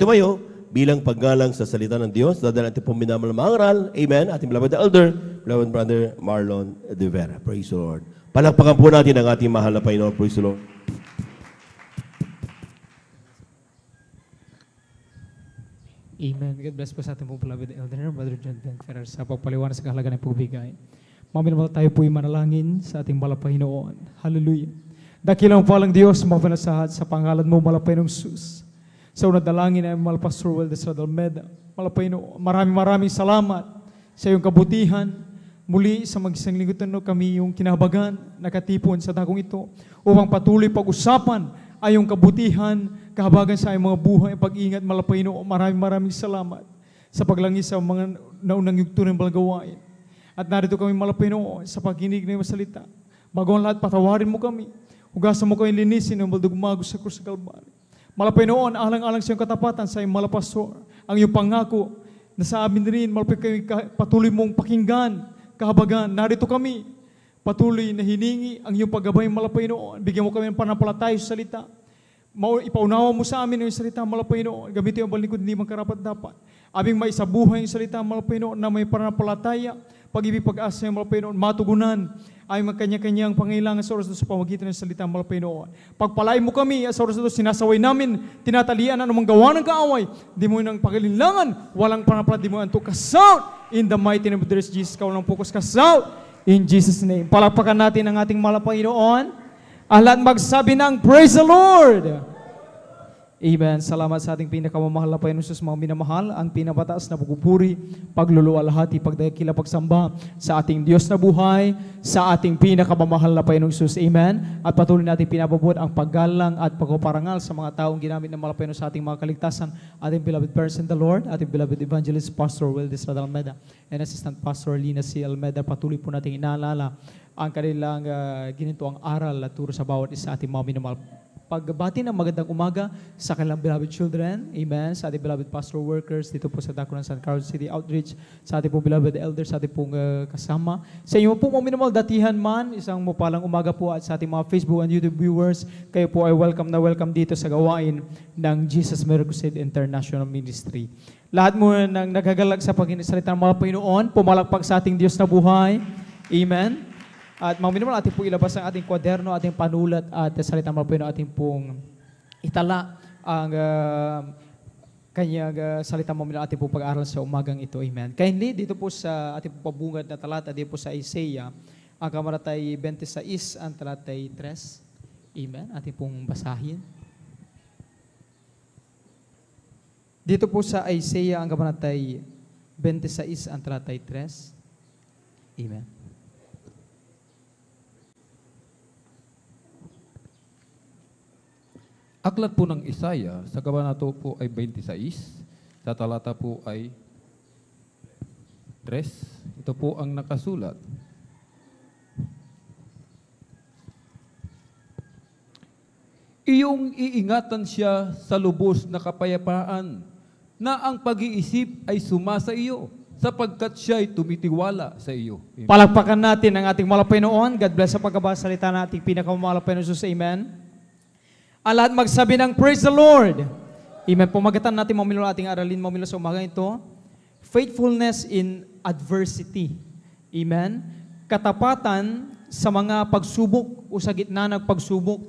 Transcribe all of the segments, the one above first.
Tumayo bilang paggalang sa salita ng Diyos. Dadala natin pong minamahal na mangaral. Amen. Ating beloved elder, beloved brother Marlon De Vera. Praise the Lord. Palakpakan po natin ang ating mahal na Panginoon. Praise the Lord. Amen. God bless po sa ating pong beloved elder, Brother John Ben Ferrer, sa pagpaliwanag sa kahalaga ng pagbigay. Maminamahal tayo po'y manalangin sa ating Malapanginoon. Hallelujah. Dakilang palang Diyos, mapanasahat sa pangalan mo, Malapanginoong Sus. Sa unang dalangin ay Malapastor Weldes Radalmeda. Malapanginoon, maraming salamat sa iyong kabutihan. Muli sa mag-isang linggo kami yung kinahabagan, nakatipon sa dakong ito upang patuloy pag-usapan ay yung kabutihan, kahabagan sa iyong mga buhay, pag-ingat, Malapanginoon. Maraming salamat sa paglangis sa mga naunang yugto ng balagawain. At narito kami, Malapanginoon, sa pagkinig ng iyong salita. Bago ang lahat, patawarin mo kami. Hugasan mo kami linisin ng baldugmagos sa krus sa Kalbaryo. Malapanginoon, alang-alang sa iyong katapatan sa iyong Malapastor, ang iyong pangako na sa amin rin, Malapanginoon, patuloy mong pakinggan, kahabagan. Narito kami, patuloy na hiningi ang iyong paggabay, Malapanginoon. Bigyan mo kami ng panampalataya sa salita. Ipaunawa mo sa amin yung salita, Malapanginoon. Gamitin ang balingkod, hindi man karapat-dapat. Aming maisabuhay yung salita, Malapanginoon, na may panampalataya, pag-ibig, pag-asa yung Malapanginoon, matugunan ay magkanya-kanyang pangailangan sa oras sa pamagitan ng salita, Malapanginoon. Pagpalain mo kami sa oras na sinasaway namin, tinatalian ang anumang gawa ng kaaway, di mo nang pagalilangan, walang panampalat, di mo anto kasout, in the mighty name of Jesus, kawalang focus kasout, in Jesus' name. Palakpakan natin ang ating Malapanginoon. Ang lahat magsabi ng Praise the Lord! Amen. Salamat sa ating pinakamamahal na Panginoon Jesus, mga minamahal, ang pinabataas na pagpupuri, pagluluwalhati, pagdakila, pagsamba sa ating Diyos na buhay, sa ating pinakamamahal na Panginoon Jesus. Amen. At patuloy natin pinababot ang paggalang at pagpaparangal sa mga taong ginamit ng mga Panginoon sa ating mga kaligtasan, ating beloved parents in the Lord, ating beloved evangelist, Pastor Weldes Radalmeda, and Assistant Pastor Lina C. Almeda. Patuloy po natin inaalala ang kanilang ginito ang aral at turo sa bawat isa ating mga minamahal. Pagbati ng magandang umaga sa kanilang beloved children. Amen. Sa ating beloved pastor workers dito po sa Dakunan San Carlos City Outreach. Sa ating pong beloved elders, sa ating pong kasama. Sa inyo po mga minamahal, datihan man, isang mapalang umaga po at sa ating mga Facebook and YouTube viewers, kayo po ay welcome na welcome dito sa gawain ng Jesus Miracle International Ministry. Lahat mo nang nagagalag sa pagkinisalita ng mga Panginoon, pumalakpak sa ating Diyos na buhay. Amen. At mga minamahal, ating po ilabas ang ating kwaderno, ating panulat at salita ng Panginoon, ating pong itala ang kanyang salita ng Panginoon, ating po pag-aaral sa umagang ito. Amen. Kindly, dito po sa ating pabungad na talata, dito po sa Isaiah, ang kamaratay 26, ang talatay 3. Amen. Ating pong basahin. Dito po sa Isaiah, ang kamaratay 26, ang talatay 3. Amen. Aklat po ng Isaiah, sa kabanata po ay 26, sa talata po ay 3. Ito po ang nakasulat. Iyong iingatan siya sa lubos na kapayapaan, na ang pag-iisip ay sumasa iyo, sapagkat siya ay tumitiwala sa iyo. Amen. Palakpakan natin ang ating Malapanginoon. God bless sa pagkabasa salita ng ating pinakamamahal na Panginoon Jesus. Amen. Ang lahat magsabi ng Praise the Lord. Amen. Pumagatan natin mamilo ating aralin mamilo sa umaga ito. Faithfulness in adversity. Amen. Katapatan sa mga pagsubok o sa gitna ng pagsubok.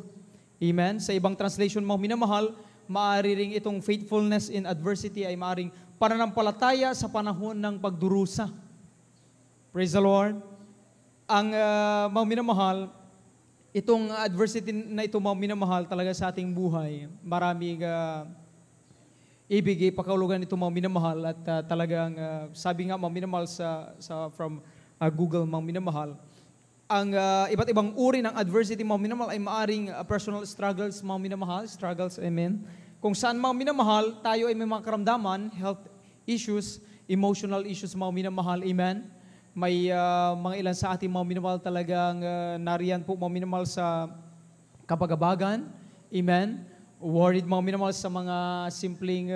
Amen. Sa ibang translation mga minamahal, maaari ring itong faithfulness in adversity ay maaring pananampalataya sa panahon ng pagdurusa. Praise the Lord. Ang mga minamahal, itong adversity na ito, mga minamahal, talaga sa ating buhay, maraming ibigay pakaulugan ito, mga minamahal, at talagang sabi nga, mga minamahal, from Google, mga minamahal, ang iba't ibang uri ng adversity, mga minamahal, ay maaring personal struggles, mga minamahal, struggles, amen. Kung saan, mga minamahal, tayo ay may mga karamdaman, health issues, emotional issues, mga minamahal, amen. May mga ilan sa ating mga minamahal talagang nariyan po mga minamahal sa kapagabagan. Amen. Worried mga minamahal sa mga simpleng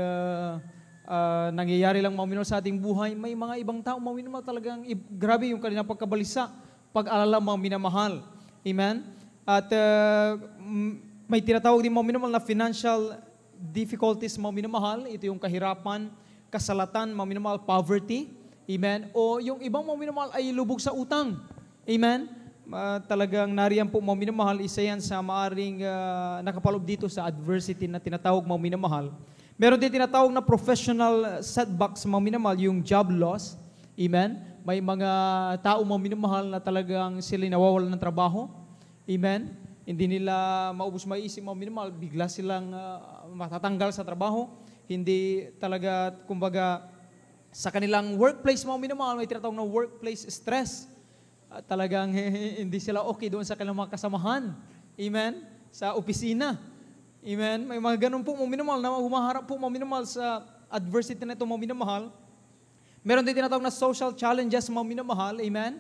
nangyayari lang mga minamahal sa ating buhay. May mga ibang tao mga minamahal talagang grabe yung kanilang pagkabalisa, pag-alala mga minamahal. Amen. At may tinatawag din mga minamahal na financial difficulties, mga minamahal, ito yung kahirapan, kasalatan, mga minamahal, poverty, amen, o yung ibang mga minamahal ay lubog sa utang, amen. Talagang nariyan po, mga minamahal, isa yan sa maaring nakapaloob dito sa adversity na tinatawag, mga minamahal. Meron din tinatawag na professional setbacks, mga minamahal, yung job loss, amen. May mga tao, mga minamahal, na talagang sila nawawalan ng trabaho, amen. Hindi nila maubos maiisip, mga minamahal, bigla silang matatanggal sa trabaho. Hindi talaga, kumbaga, sa kanilang workplace, mga minamahal, may tinatawag na workplace stress. Talagang hindi sila okay doon sa kanilang mga kasamahan. Amen? Sa opisina. Amen? May mga ganun po, mga minamahal, na humaharap po, mga minamahal, sa adversity na ito, mga minamahal. Meron din tinatawag na social challenges, mga minamahal. Amen?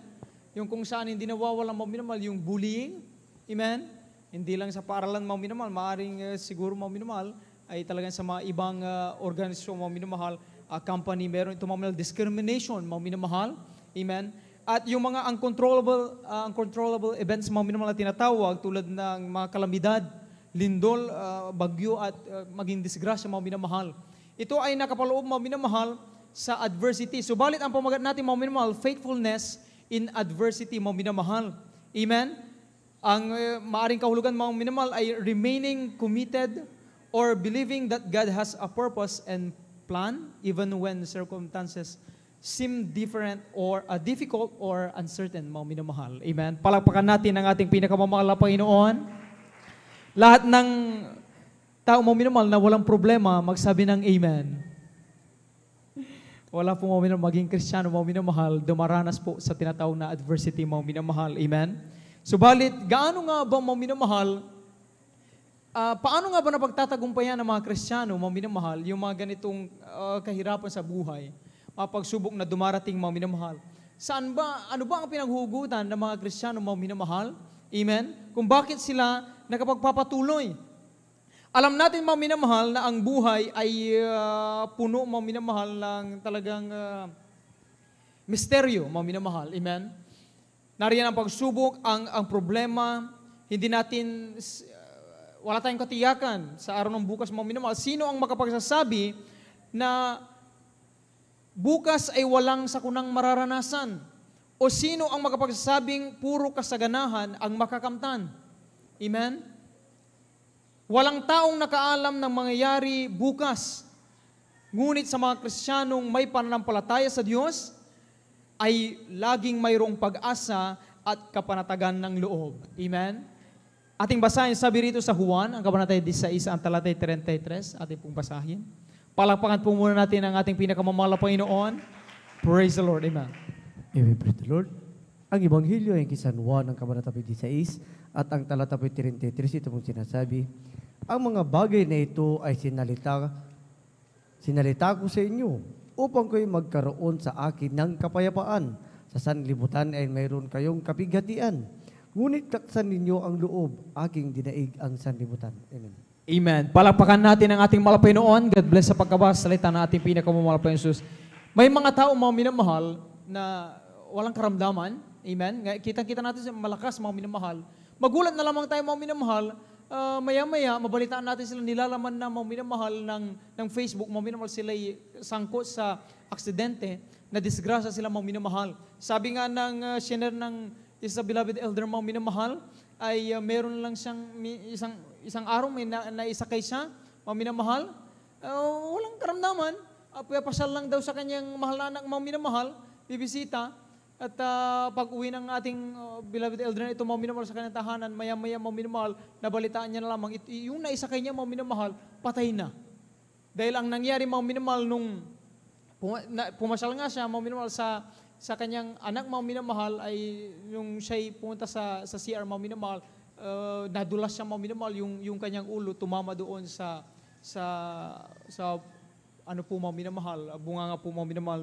Yung kung saan hindi nawawalan, mga minamahal, yung bullying. Amen? Hindi lang sa paaralan, mga minamahal, maaring siguro, mga minamahal, ay talagang sa mga ibang organisasyon, mga minamahal, company, meron itong mga discrimination, mga minamahal. Amen? At yung mga uncontrollable events, mga minamahal, na tinatawag, tulad ng mga kalamidad, lindol, bagyo, at maging disgrasya, mga minamahal. Ito ay nakapaloob, mga minamahal, sa adversity. Subalit ang pamagat natin, mga minamahal, faithfulness in adversity, mga minamahal. Amen? Ang maaring kahulugan, mga minamahal, ay remaining committed or believing that God has a purpose and plan even when circumstances seem different or difficult or uncertain, mga minamahal. Amen? Palakpakan natin ang ating pinakamamahal na Panginoon. Lahat ng tao, mga minamahal, na walang problema, magsabi ng Amen. Wala po, mga minamahal, maging Kristiyano, mga minamahal, dumaranas po sa tinatawag na adversity, mga minamahal. Amen? Subalit, gaano nga ba, mga minamahal, paano nga ba napagtatagumpayan ng mga Kristiyano, mga minamahal, yung mga ganitong kahirapan sa buhay, mga pagsubok na dumarating, mga minamahal? Saan ba, ano ba ang pinaghugutan ng mga Kristiyano, mga minamahal? Amen? Kung bakit sila nakapagpapatuloy? Alam natin, mga minamahal, na ang buhay ay puno, mga minamahal, ng talagang misteryo, mga minamahal. Amen? Nariyan ang pagsubok, ang problema, hindi natin, wala tayong katiyakan sa araw ng bukas, mga minamahal. Sino ang makapagsasabi na bukas ay walang sakunang mararanasan? O sino ang makapagsasabing puro kasaganahan ang makakamtan? Amen? Walang taong nakaalam ng mangyayari bukas. Ngunit sa mga Kristiyanong may pananampalataya sa Diyos, ay laging mayroong pag-asa at kapanatagan ng loob. Amen? Ating basahin, sabi rito sa Juan, ang kabanatay 16, ang talatay 33, ating pong basahin. Palakpakan po muna natin ang ating pinakamamahal na Panginoon. Praise the Lord. Amen. Amen, praise the Lord. Ang Ebanghelyo ay kay San Juan, ang kabanata 16, at ang talata 33, ito pong sinasabi, ang mga bagay na ito ay sinalita ko sa inyo, upang kayo magkaroon sa akin ng kapayapaan. Sa sanlibutan ay mayroon kayong kapighatian. Ngunit taksan ninyo ang loob, aking dinaig ang sanlibutan. Amen. Amen. Palakpakan natin ang ating mahal na Panginoon. God bless sa pagkabasa salita ng ating pinakamamahal na Jesus. May mga tao, mga minamahal, na walang karamdaman. Amen. Kita-kita natin sa malakas, mga minamahal. Magulat na lamang tayo, mga minamahal. Maya-maya, mabalitaan natin sila nilalaman na, mga minamahal, ng Facebook. Mga minamahal, sila sangkot sa aksidente, na disgrasya sila, mga minamahal. Sabi nga ng share ng isa beloved elder, mga minamahal, ay meron lang siyang isang araw may naisakay siya, mga minamahal, walang karamdaman, pasyal lang daw sa kanyang mahal na anak, mga minamahal, bibisita, at pag uwi ng ating beloved elder na ito, mga minamahal, sa kanyang tahanan, maya-maya, mga minamahal, nabalitaan niya na lamang, yung naisakay niya, mga minamahal, patay na. Dahil ang nangyari, mga minamahal, nung pumasyal nga siya, mga minamahal, sa kanyang anak, mga minamahal, ay yung siya'y pumunta sa CR, mga minamahal, nadulas siya, mga minamahal, yung kanyang ulo tumama doon sa ano po, mga minamahal, bunganga po, mga minamahal,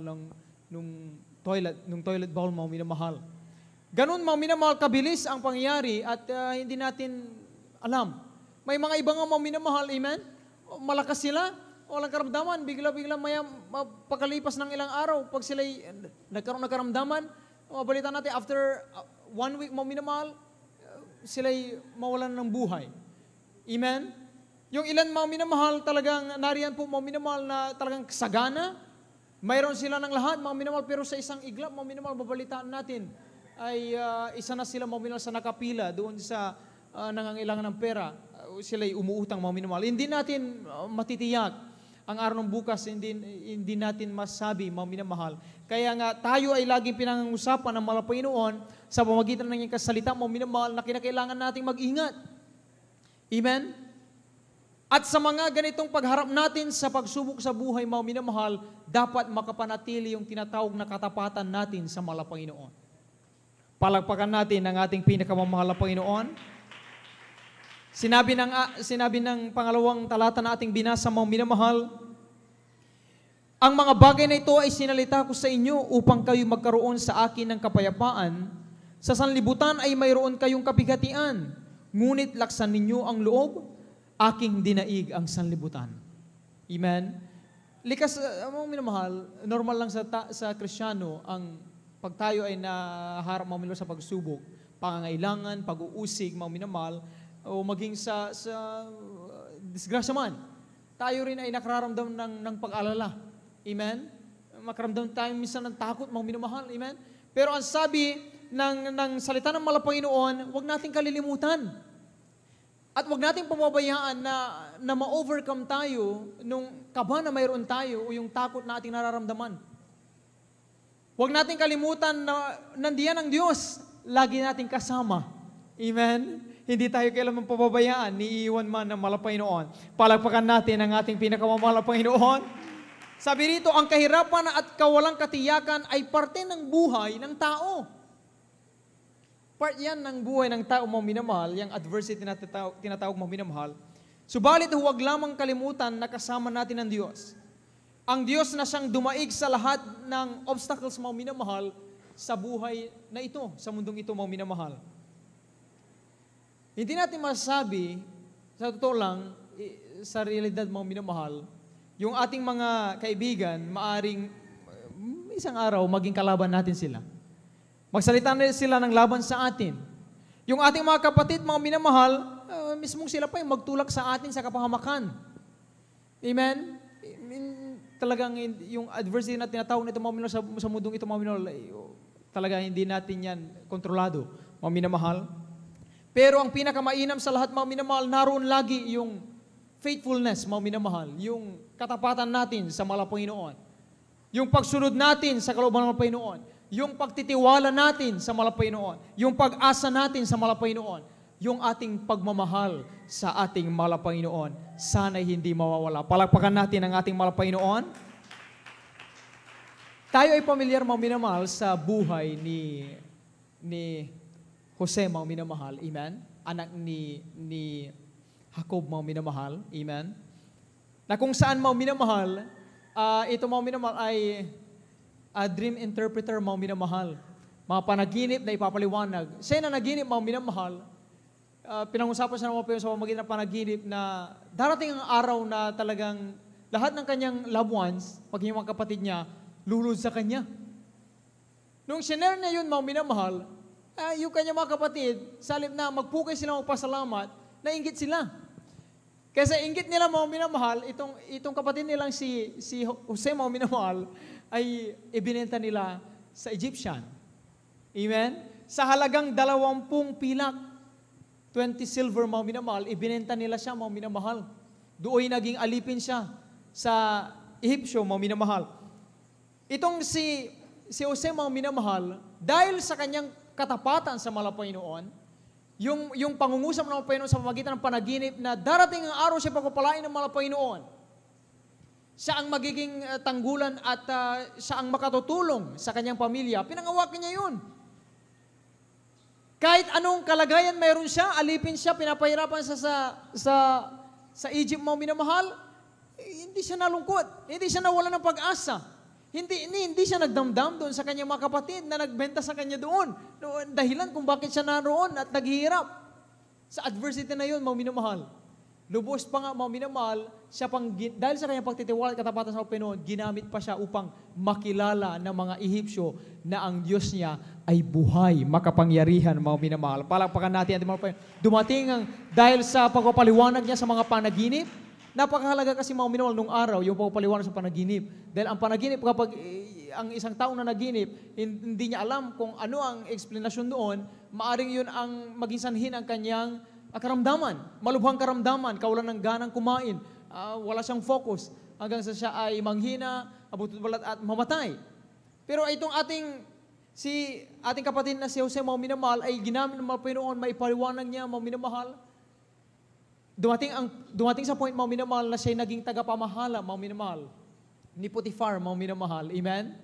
nung toilet bowl, mga minamahal. Ganun, mga minamahal, kabilis ang pangyayari at hindi natin alam. May mga ibang mga minamahal, amen? Malakas sila, walang karamdaman, bigla-bigla pagkalipas ng ilang araw, pag sila'y nagkaroon ng karamdaman, mabalita natin, after 1 week, mga minamahal, sila'y mawalan ng buhay. Amen? Yung ilan mga minamahal, talagang nariyan po mga minamahal na talagang sagana. Mayroon sila ng lahat mga minamahal, pero sa isang iglap mga minamahal, babalitaan natin ay isa na sila mga minamahal sa nakapila doon sa nangangailangan ng pera. Sila'y umuutang mga minamahal. Hindi natin matitiyak ang araw ng bukas, hindi natin masabi, mga minamahal. Kaya nga, tayo ay laging pinangangusapan ng mga Panginoon sa pamamagitan ng iyong kasalita, mga minamahal, na kinakailangan nating mag-ingat. Amen? At sa mga ganitong pagharap natin sa pagsubok sa buhay, mga minamahal, dapat makapanatili yung tinatawag na katapatan natin sa mga Panginoon. Palagpakan natin ang ating pinakamamahal na Panginoon. Sinabi ng pangalawang talata na ating binasa, mga minamahal, ang mga bagay na ito ay sinalita ko sa inyo upang kayo magkaroon sa akin ng kapayapaan. Sa sanlibutan ay mayroon kayong kapigatian, ngunit laksan ninyo ang loob, aking dinaig ang sanlibutan. Amen? Likas, mga minamahal, normal lang sa Kristiyano ang pag tayo ay naharap mga minamahal sa pagsubok, pangangailangan, pag-uusig, mga minamahal, o maging sa disgrasya man, tayo rin ay nakararamdam ng pag-alala. Amen? Makaramdam tayo minsan ng takot, mga minamahal. Amen? Pero ang sabi ng salita ng mga Panginoon, huwag nating kalilimutan. At huwag nating pamabayaan na ma-overcome tayo nung kaba na mayroon tayo o yung takot na ating nararamdaman. Huwag nating kalimutan na nandiyan ang Diyos, lagi nating kasama. Amen? Hindi tayo kailanman pababayaan, niiwan man ng Panginoon. Palagpakan natin ang ating pinakamamahal na Panginoon. Sabi rito, ang kahirapan at kawalang katiyakan ay parte ng buhay ng tao. Part yan ng buhay ng tao, mga minamahal, yung adversity na tinatawag mga minamahal. Subalit huwag lamang kalimutan na kasama natin ang Diyos. Ang Diyos na siyang dumaig sa lahat ng obstacles, mga minamahal, sa buhay na ito, sa mundong ito, mga minamahal. Hindi natin masasabi, sa totoo lang, sa realidad mga minamahal, yung ating mga kaibigan, maaring isang araw maging kalaban natin sila. Magsalita na sila ng laban sa atin. Yung ating mga kapatid, mga minamahal, mismong sila pa yung magtulak sa atin sa kapahamakan. Amen? Talagang yung adversity na tinatawag nito mga minamahal sa mundong ito, mga minamahal, talaga hindi natin yan kontrolado, mga minamahal. Pero ang pinakamainam sa lahat, mga minamahal, naroon lagi yung faithfulness, mga minamahal, yung katapatan natin sa mga Panginoon, yung pagsunod natin sa kalooban ng Panginoon, yung pagtitiwala natin sa mga Panginoon, yung pag-asa natin sa mga Panginoon, yung ating pagmamahal sa ating mga Panginoon, sana'y hindi mawawala. Palagpakan natin ang ating mga Panginoon. Tayo ay pamilyar, mga minamahal, sa buhay ni Jose, mga minamahal, amen? Anak ni Jacob, mga minamahal, amen? Na kung saan, mga minamahal, ito, mga minamahal, ay dream interpreter, mga minamahal. Mga panaginip na ipapaliwanag. Siya na naginip, mga minamahal, pinangusapan siya ng mga sa pamagitan ng panaginip na darating ang araw na talagang lahat ng kanyang loved ones, pag yung mga kapatid niya, lulod sa kanya. Nung sinare niya yun, mga minamahal, yung kanyang mga kapatid, sa halip na magpukay sila magpasalamat, nainggit sila. Kasi inggit nila, mga minamahal, itong kapatid nilang si Jose, mga minamahal, ay ibinenta nila sa Egyptian. Amen? Sa halagang 20 pilak, 20 silver, mga minamahal, ibinenta nila siya, mga minamahal. Doon naging alipin siya sa Egyptio, mga minamahal. Itong si Jose, mga minamahal, dahil sa kanyang katapatan sa mga Panginoon, yung pangungusap ng mga Panginoon sa pamagitan ng panaginip na darating ang araw siya pagpapalain ng mga Panginoon. Siya ang magiging tanggulan at siya ang makatutulong sa kanyang pamilya. Pinangawakan niya yun. Kahit anong kalagayan mayroon siya, alipin siya, pinapahirapan siya sa Egypt, mga minamahal, hindi siya nalungkot. Hindi siya nawala ng pag-asa. Hindi siya nagdamdam doon sa kanyang mga kapatid na nagbenta sa kanya doon. Dahilan kung bakit siya naroon at naghihirap. Sa adversity na yun, mga minamahal. Lubos pa nga mga minamahal, siya dahil sa kanyang pagtitiwala at katapatan sa Panginoon, ginamit pa siya upang makilala ng mga Ehipsyo na ang Diyos niya ay buhay, makapangyarihan mga minamahal. Palakpakan natin ating mga Panginoon. Dumating dahil sa pagpapaliwanag niya sa mga panaginip, napakahalaga kasi mga minamahal nung araw, yung pagpapaliwanag sa panaginip. Dahil ang panaginip, kapag ang isang tao na naginip, hindi niya alam kung ano ang explanation doon, maaring yun ang maging sanhin ang kanyang karamdaman, malubhang karamdaman, kawalan ng ganang kumain, wala siyang focus, hanggang sa siya ay manghina, abutot balat at mamatay. Pero itong ating kapatid na si Jose, mga minamahal, ay ginamit ng mga Panginoon, maipaliwanag niya, mga minamahal. Dumating sa point, mga minamahal, na siya naging tagapamahala, mga minamahal, ni Potiphar, mga minamahal. Amen?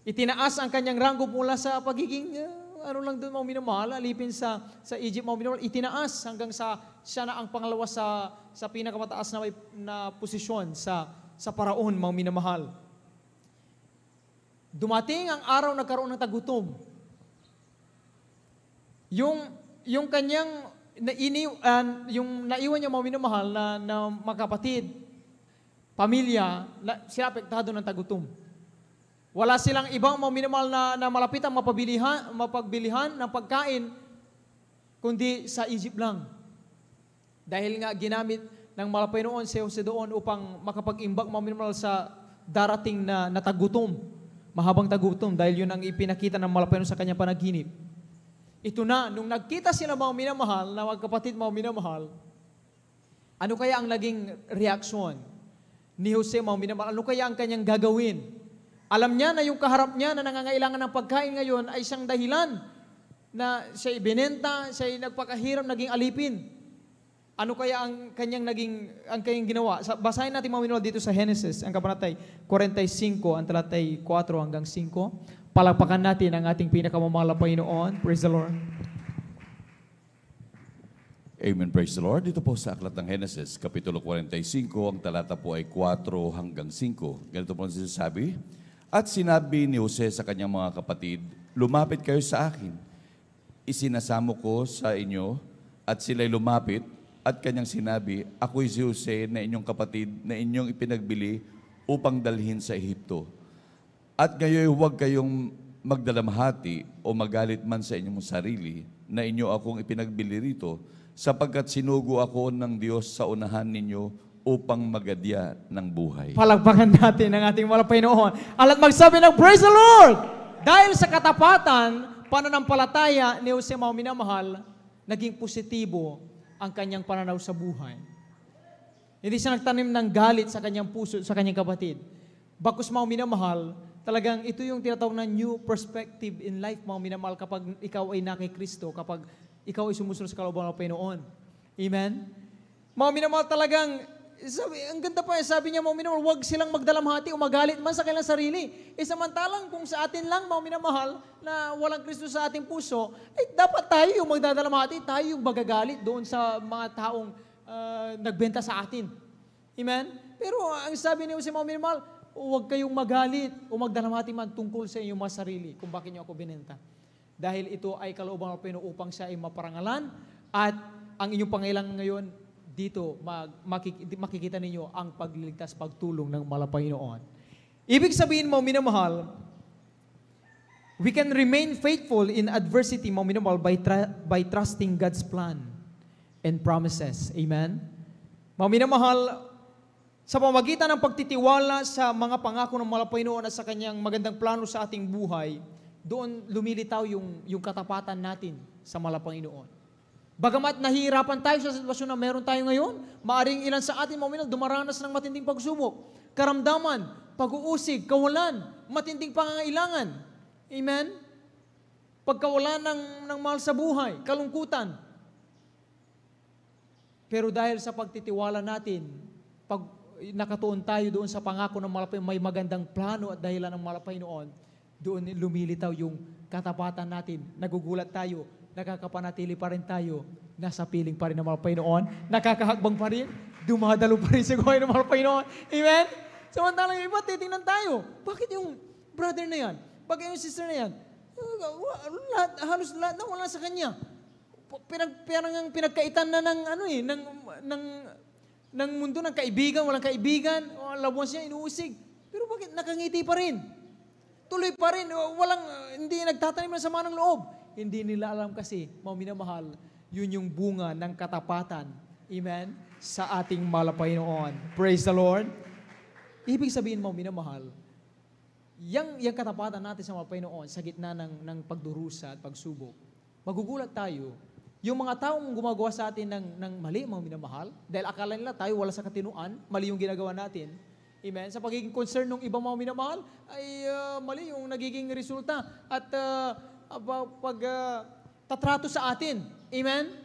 Itinaas ang kanyang ranggo mula sa pagiging ano lang doon mga minamahal, alipin sa Egypt mga minamahal, itinaas hanggang sa siya na ang pangalawa sa pinakamataas na posisyon sa paraon mga minamahal. Dumating ang araw nagkaroon ng tagutom. Yung kanyang yung naiwan niya mga minamahal na magkapatid, pamilya, sila apektado ng tagutom. Wala silang ibang mga minamahal na malapit ang mapagbilihan ng pagkain, kundi sa Egypt lang. Dahil nga ginamit ng mga Panginoon si Jose doon upang makapag-imbak mga minamahal sa darating na tagutom, mahabang tagutom, dahil yun ang ipinakita ng mga Panginoon sa kanyang panaginip. Ito na, nung nagkita sila mga minamahal, na magkapatid mga minamahal, ano kaya ang naging reaksyon ni Jose mga minamahal? Ano kaya ang kanyang gagawin? Alam niya na yung kaharap niya na nangangailangan ng pagkain ngayon ay isang dahilan na siya ibinenta, siya nagpakahirap, naging alipin. Ano kaya ang kanyang ginawa? Basahin natin mga minamahal dito sa Genesis, ang kabanatay 45, ang talatay 4 hanggang 5. Palakpakan natin ang ating pinakamamahal na Panginoon. Praise the Lord. Amen, praise the Lord. Dito po sa aklat ng Genesis, Kapitulo 45, ang talata po ay 4 hanggang 5. Ganito po ang sinasabi, at sinabi ni Jose sa kanyang mga kapatid, lumapit kayo sa akin. Isinasamo ko sa inyo, at sila'y lumapit, at kanyang sinabi, ako'y si Jose na inyong kapatid na inyong ipinagbili upang dalhin sa Ehipto. At ngayon huwag kayong magdalamhati o magalit man sa inyong sarili na inyo akong ipinagbili rito, sapagkat sinugo ako ng Diyos sa unahan ninyo upang magadya ng buhay. Palakpakan natin ang ating mahal na Panginoon. At magsabi ng Praise the Lord! Dahil sa katapatan, pananampalataya ni Jose mga minamahal, naging positibo ang kanyang pananaw sa buhay. Hindi siya nagtanim ng galit sa kanyang puso, sa kanyang kapatid. Bagkus mga minamahal, talagang ito yung tinatawag na new perspective in life mga minamahal kapag ikaw ay na kay Kristo, kapag ikaw ay sumusunod sa kalooban ng Panginoon. Amen? Mga minamahal talagang, ang ganda pa, sabi niya mga minamahal, huwag silang magdalamhati o magalit man sa kanilang sarili. Samantalang kung sa atin lang mga minamahal na walang Kristo sa ating puso, dapat tayo yung magdadalamhati, tayo yung magagalit doon sa mga taong nagbenta sa atin. Amen? Pero ang sabi niyo sa mga minamahal, huwag kayong magalit o magdalamhati man tungkol sa inyong mga sarili kung bakit niyo ako binenta. Dahil ito ay kalooban ng Panginoon upang siya ay maparangalan at ang inyong pangailangan ngayon, dito makikita ninyo ang pagliligtas, pagtulong ng mahal na Panginoon. Ibig sabihin mo, minamahal, we can remain faithful in adversity, mga minamahal, by trusting God's plan and promises. Amen? Mga minamahal, sa pamagitan ng pagtitiwala sa mga pangako ng mahal na Panginoon at sa kanyang magandang plano sa ating buhay, doon lumilitaw yung katapatan natin sa mahal na Panginoon. Bagamat nahihirapan tayo sa sitwasyon na meron tayo ngayon, maaring ilan sa atin mga minamahal dumaranas ng matinding pagsubok, karamdaman, pag-uusig, kawalan, matinding pangangailangan. Amen? Pagkawalan ng mahal sa buhay, kalungkutan. Pero dahil sa pagtitiwala natin, pag nakatuon tayo doon sa pangako ng mahal na Panginoon, may magandang plano at dahilan ng mahal na Panginoon, doon lumilitaw yung katapatan natin. Nagugulat tayo, nakakapanatili pa rin tayo, nasa piling pa rin ng mahal na Panginoon, nakakahakbang pa rin, dumadalo pa rin sa gawain ng mahal na Panginoon. Amen? Samantalang yung iba, titingnan tayo. Bakit yung brother na yan? Bakit yung sister na yan? Halos lahat na wala sa kanya. pinagkaitan na ng ng mundo ng kaibigan, walang kaibigan, o ang loved ones niya inuusig. Pero bakit nakangiti pa rin? Tuloy pa rin, hindi nagtatanim ng sama ng loob. Hindi nila alam kasi, mga minamahal, yun yung bunga ng katapatan. Amen? Sa ating Panginoon. Praise the Lord. Ibig sabihin, mga minamahal, yung katapatan natin sa Panginoon sa gitna ng pagdurusa at pagsubok, magugulat tayo. Yung mga taong gumagawa sa atin ng mali, mga minamahal, dahil akala nila tayo wala sa katinuan, mali yung ginagawa natin. Amen? Sa pagiging concern ng ibang mga minamahal, ay mali yung nagiging resulta at tatrato sa atin. Amen?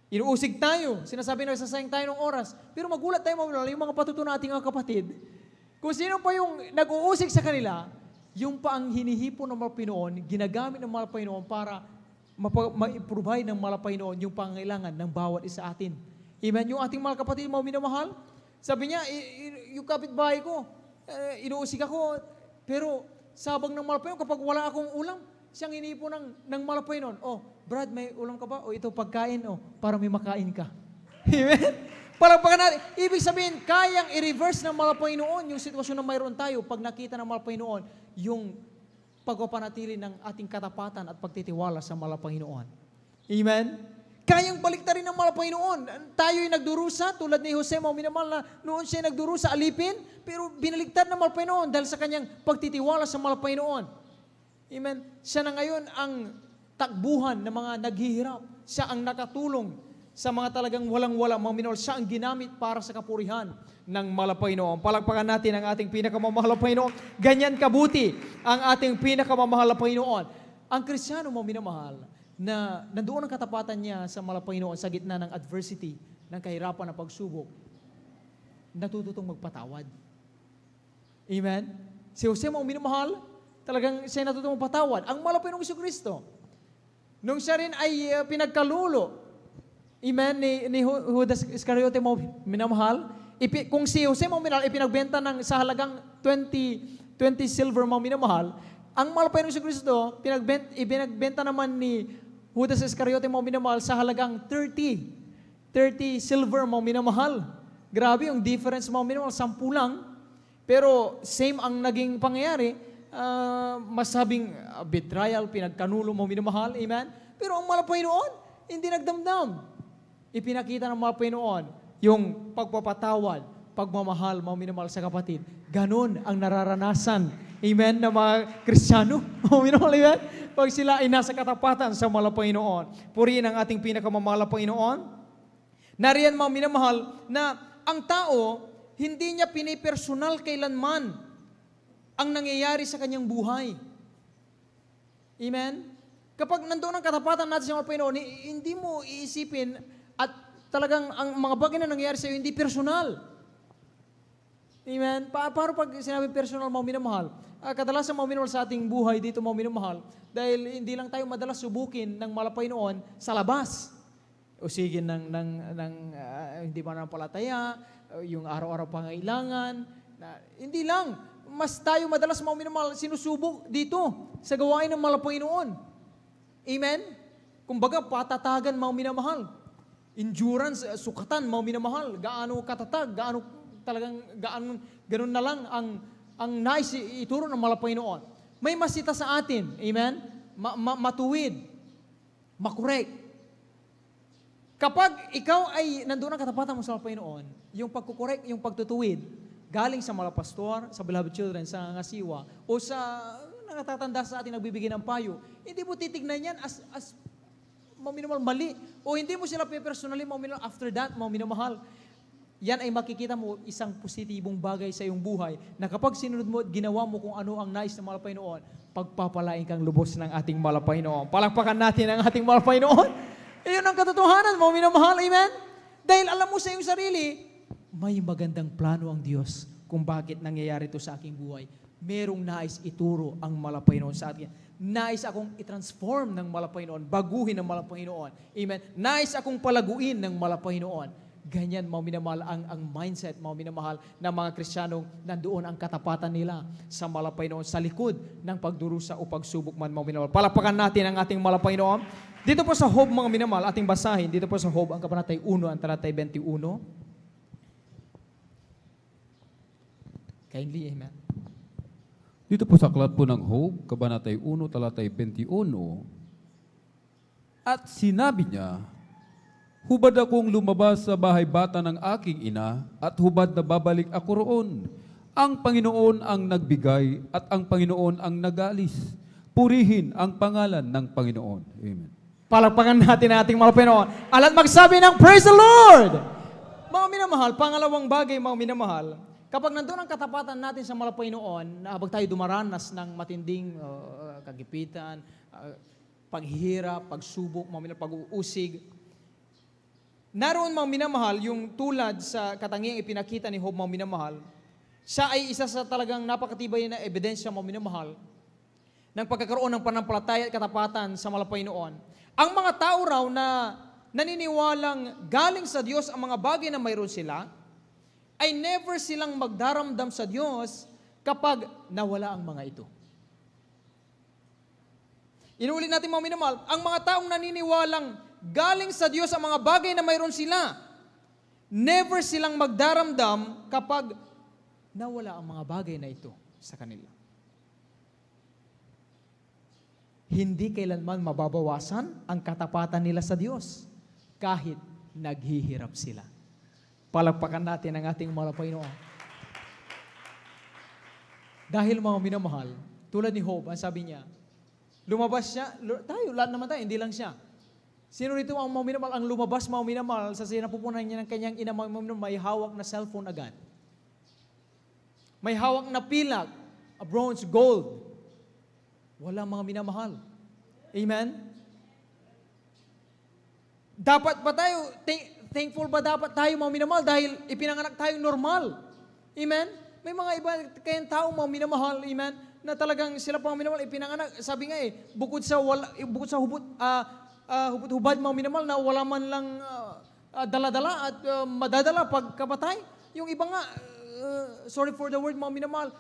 Inuusig tayo. Sinasabi na sasayang tayo ng oras. Pero magulat tayo, mga minamahal, yung mga patuto nating mga kapatid, kung sino pa yung nag-uusig sa kanila, yung pa ang hinihipon ng mga Pinoon, ginagamit ng mga Pinoon para ma-provide ng mga Panginoon yung pangailangan ng bawat isa atin. Amen? Yung ating mga kapatid, mga minamahal, sabi niya, yung kapitbahay ko, inuusig ako, pero sabang ng mga Panginoon, kapag wala akong ulam, siyang inipo ng mga Panginoon. Oh, Brad, may ulam ka ba? O ito, pagkain, para may makain ka. Amen? Palagpakan natin. Ibig sabihin, kayang i-reverse ng mga Panginoon yung sitwasyon na mayroon tayo pag nakita ng mga Panginoon yung pagpapanatili ng ating katapatan at pagtitiwala sa mga Panginoon. Amen? Kayang baliktarin ng mga Panginoon. Tayo'y nagdurusa, tulad ni Jose, mga minamahal na noon siya nagdurusa, alipin, pero binaliktad ng mga Panginoon dahil sa kanyang pagtitiwala sa mga Panginoon. Amen? Siya na ngayon ang takbuhan ng mga naghihirap. Siya ang nakatulong sa mga talagang walang-wala, mga minamahal. Siya ang ginamit para sa kapurihan ng mga Panginoon. Palagpakan natin ang ating pinakamamahal na Panginoon. Ganyan kabuti ang ating pinakamamahal na Panginoon. Ang Kristiyano, mga minamahal, na nandoon ang katapatan niya sa mga Panginoon sa gitna ng adversity, ng kahirapan, ng pagsubok, natututong magpatawad. Amen? Si Jose, mga minamahal, talagang siya natututong magpatawad. Ang mga Panginoong Jesucristo, nung siya rin ay pinagkalulo, amen, ni Judas Iscariote, mga minamahal, kung si Jose, mga minamahal, ipinagbenta sa halagang 20 silver, mga minamahal, ang mahal pa ng Kristo, ibinagbenta naman ni Judas Iscariote, mga minamahal, sa halagang 30 silver, mga minamahal. Grabe yung difference, mga minamahal, 10 lang. Pero same ang naging pangyayari, masabing betrayal, pinagkanulo, mga minamahal, amen? Pero ang mahal pa noon, hindi nagdamdam. Ipinakita ng mahal pa noon, yung pagpapatawad, pagmamahal, mga minamahal sa kapatid. Ganon ang nararanasan, amen, ng mga Kristiyano. Mga minamahal, amen? Pag sila ay nasa katapatan sa mga Panginoon. Purihin ang ating pinakamamahal na Panginoon. Nariyan, mga minamahal, na ang tao, hindi niya pinipersonal kailanman ang nangyayari sa kanyang buhay. Amen? Kapag nandoon ang katapatan natin sa mga Panginoon, hindi mo iisipin at talagang ang mga bagay na nangyayari sa iyo, hindi personal. Amen? Paano pag sinabi personal, mga minamahal? Kadalasan, mga minamahal, sa ating buhay dito, mga minamahal, dahil hindi lang tayo madalas subukin ng mga Panginoon sa labas. Usigin hindi mananampalataya, yung araw-araw pangailangan. Hindi lang. Mas tayo madalas, mga minamahal, sinusubok dito sa gawain ng mga Panginoon. Amen? Kumbaga, patatagan, mga minamahal. Endurance, sukatan, mga minamahal. Gaano katatag, ganun na lang ang nais ituro ng mga Panginoon. May masita sa atin, amen? Matuwid, makorek. Kapag ikaw ay nandoon ang katapatan mo sa Panginoon, yung pagkukorek, yung pagtutuwid, galing sa mga pastor, sa beloved children, sa ngasiwa, o sa nakatatanda sa atin nagbibigay ng payo, hindi mo titignan yan as minamahal, mali. O hindi mo sila personally, minamahal, after that, minamahal. Yan ay makikita mo isang positibong bagay sa iyong buhay na kapag sinunod mo at ginawa mo kung ano ang nais ng mga Panginoon, pagpapalain kang lubos ng ating mga Panginoon. Palakpakan natin ang ating mga Panginoon. Iyon ang katotohanan, mga minamahal, amen? Dahil alam mo sa iyong sarili, may magandang plano ang Diyos kung bakit nangyayari ito sa aking buhay. Merong nais ituro ang mga Panginoon sa atin. Nais akong i-transform ng mga Panginoon, baguhin ng mga Panginoon. Amen? Nais akong palaguin ng mga Panginoon. Ganyan, mga minamahal, ang mindset, mga minamahal, ng mga Kristiyanong nandoon ang katapatan nila sa malapay noon, sa likod ng pagdurusa o pagsubok man, mga minamahal. Palapakan natin ang ating malapay noon. Dito po sa Job, mga minamahal, ating basahin. Dito po sa Job, ang kabanatay 1, ang talatay 21. Kindly, amen. Dito po sa aklat po ng Job, kabanatay 1, talatay 21, at sinabi niya, hubad akong lumabas sa bahay bata ng aking ina, at hubad na babalik ako roon. Ang Panginoon ang nagbigay, at ang Panginoon ang nagalis. Purihin ang pangalan ng Panginoon. Amen. Palakpakan natin ang ating malapay noon. At magsabi ng Praise the Lord! Mga minamahal, pangalawang bagay, mga minamahal, kapag nandun ang katapatan natin sa malapay noon, na habang tayo dumaranas ng matinding kagipitan, paghihirap, pagsubok, mga minamahal, pag-uusig, naroon, mga minamahal, yung tulad sa katangiang ipinakita ni Job, mga minamahal, siya ay isa sa talagang napakatibay na ebidensya, mga minamahal, ng pagkakaroon ng panampalataya at katapatan sa malapay noon. Ang mga tao raw na naniniwalang galing sa Diyos ang mga bagay na mayroon sila, ay never silang magdaramdam sa Diyos kapag nawala ang mga ito. Inuulit natin, mga minamahal, ang mga taong naniniwalang galing sa Diyos ang mga bagay na mayroon sila, never silang magdaramdam kapag nawala ang mga bagay na ito sa kanila. Hindi kailanman mababawasan ang katapatan nila sa Diyos kahit naghihirap sila. Palakpakan natin ang ating malapay noon. Dahil, mga minamahal, tulad ni Job, ang sabi niya, lumabas siya, tayo, lahat naman tayo, hindi lang siya. Sino rito ang mga minamahal, ang lumabas, mga minamahal, sa sinapupunan niya ng kanyang ina, mga minamahal, may hawak na cellphone agad. May hawak na pilak, a bronze, gold. Wala, mga minamahal. Amen? Dapat ba tayo, thankful ba dapat tayo, mga minamahal, dahil ipinanganak tayo normal? Amen? May mga iba kayang tao, mga minamahal, amen, na talagang sila pang minamahal, ipinanganak, sabi nga bukod sa hubad, mga minamahal, na wala man lang dala-dala at madadala pagkamatay. Yung iba nga, sorry for the word, mga minamahal,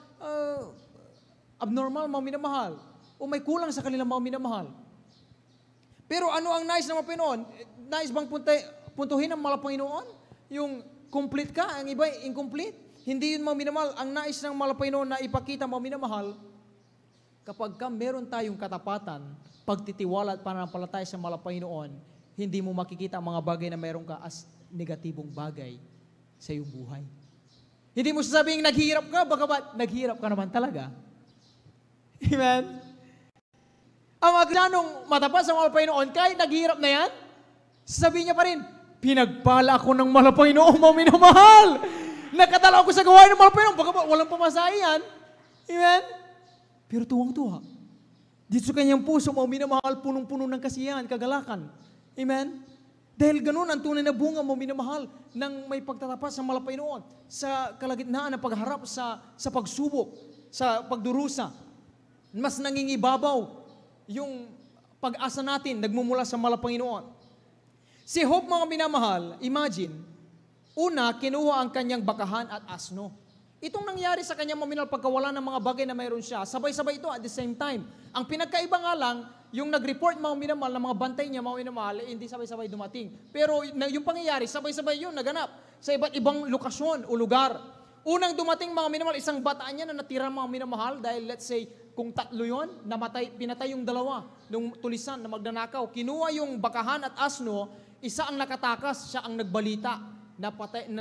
abnormal, mga minamahal, o may kulang sa kanilang mga minamahal. Pero ano ang nais ng Panginoon? Nais bang puntuhin ang Malapanginoon? Yung complete ka, ang iba incomplete? Hindi yun, mga minamahal. Ang nais ng Malapanginoon na ipakita, mga minamahal, kapag meron tayong katapatan, pagtitiwala at pananampalataya sa Malapanginoon, hindi mo makikita ang mga bagay na meron ka as negatibong bagay sa iyong buhay. Hindi mo sasabing naghihirap ka, baka naghihirap ka naman talaga. Amen? Ang mga Kristiyanong matapat sa Malapanginoon, kahit naghihirap na yan, sasabihin niya pa rin, pinagpala ako ng Malapanginoon, mga minamahal. Nakatala ako sa gawain ng Malapanginoon, baka walang pamasahe yan. Amen? Pero tuwang-tuwa. Dito sa kanyang puso, mga minamahal, punong-puno ng kasiyahan, kagalakan. Amen? Dahil ganun ang tunay na bunga, mga minamahal, ng may pagtatapat sa Malapanginoon, sa kalagitnaan ng pagharap sa pagsubok, sa pagdurusa. Mas nangingibabaw yung pag-asa natin, nagmumula sa Malapanginoon. Si Job, mga minamahal, imagine, una, kinuha ang kanyang bakahan at asno. Itong nangyari sa kanyang maminal pagkawala ng mga bagay na mayroon siya, sabay-sabay ito at the same time. Ang pinagkaiba nga lang, yung nag-report, mga minamahal, na mga bantay niya, mga minamahal, hindi sabay-sabay dumating. Pero yung pangyayari, sabay-sabay yun, naganap sa iba't ibang lokasyon o lugar. Unang dumating, mga minamahal, isang bataan niya na natira, mga minamahal, dahil let's say, kung 3 yon, pinatay yung 2 nung tulisan na magnanakaw. Kinuha yung bakahan at asno, isa ang nakatakas, siya ang nagbalita, na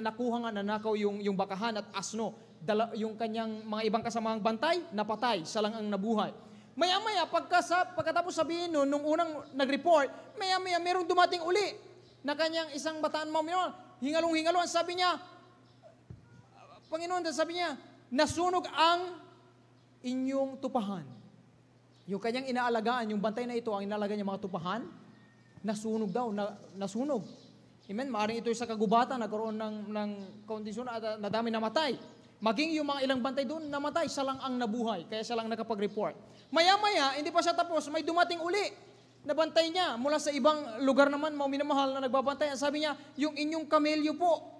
nakuha nga, nanakaw yung bakahan at asno. Yung kanyang mga ibang kasamahang bantay, napatay, siya lang ang nabuhay. Maya-maya, pagkatapos sabihin nung unang nag-report, maya-maya, merong dumating uli na kanyang isang bataan, mga minamahal, hingalong-hingalong, sabi niya, Panginoon, sabi niya, nasunog ang inyong tupahan. Yung kanyang inaalagaan, yung bantay na ito, ang inaalagaan niya mga tupahan, nasunog daw, nasunog. Amen? Maaring ito sa kagubatan, nagkaroon ng kondisyon at nadami namatay. Maging yung mga ilang bantay doon, namatay, siya lang ang nabuhay, kaya siya lang nakapag-report. Maya-maya, hindi pa siya tapos, may dumating uli Nabantay niya. Mula sa ibang lugar naman, mga minamahal na nagbabantay. Ang sabi niya, yung inyong kamelyo po,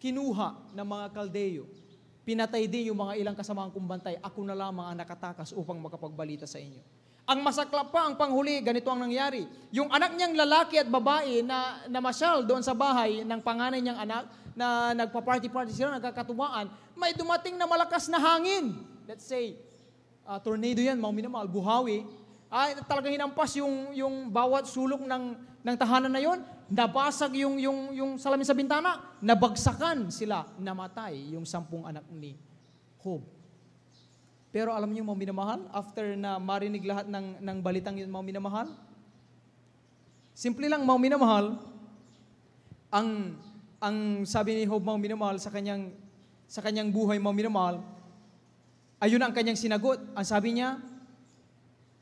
kinuha ng mga Kaldeyo. Pinatay din yung mga ilang kasamaang kumbantay. Ako na lamang ang nakatakas upang makapagbalita sa inyo. Ang masaklap pa, ang panghuli, ganito ang nangyari. Yung anak niyang lalaki at babae na namasyal doon sa bahay ng panganay niyang anak, na nagpa-party-party sila, nagkakatuwaan, may dumating na malakas na hangin. Let's say, tornado yan, mga minamahal, buhawi. Ay, talagang hinampas yung bawat sulok ng tahanan na yon. Nabasag yung salamin sa bintana. Nabagsakan sila. Namatay yung 10 anak ni Job. Pero alam niyo, mga minamahal, after na marinig lahat ng balitang yun, mga minamahal, simple lang, mga minamahal, ang sabi ni Job, mga minamahal, sa kanyang buhay, mga minamahal, ayun ang kanyang sinagot. Ang sabi niya,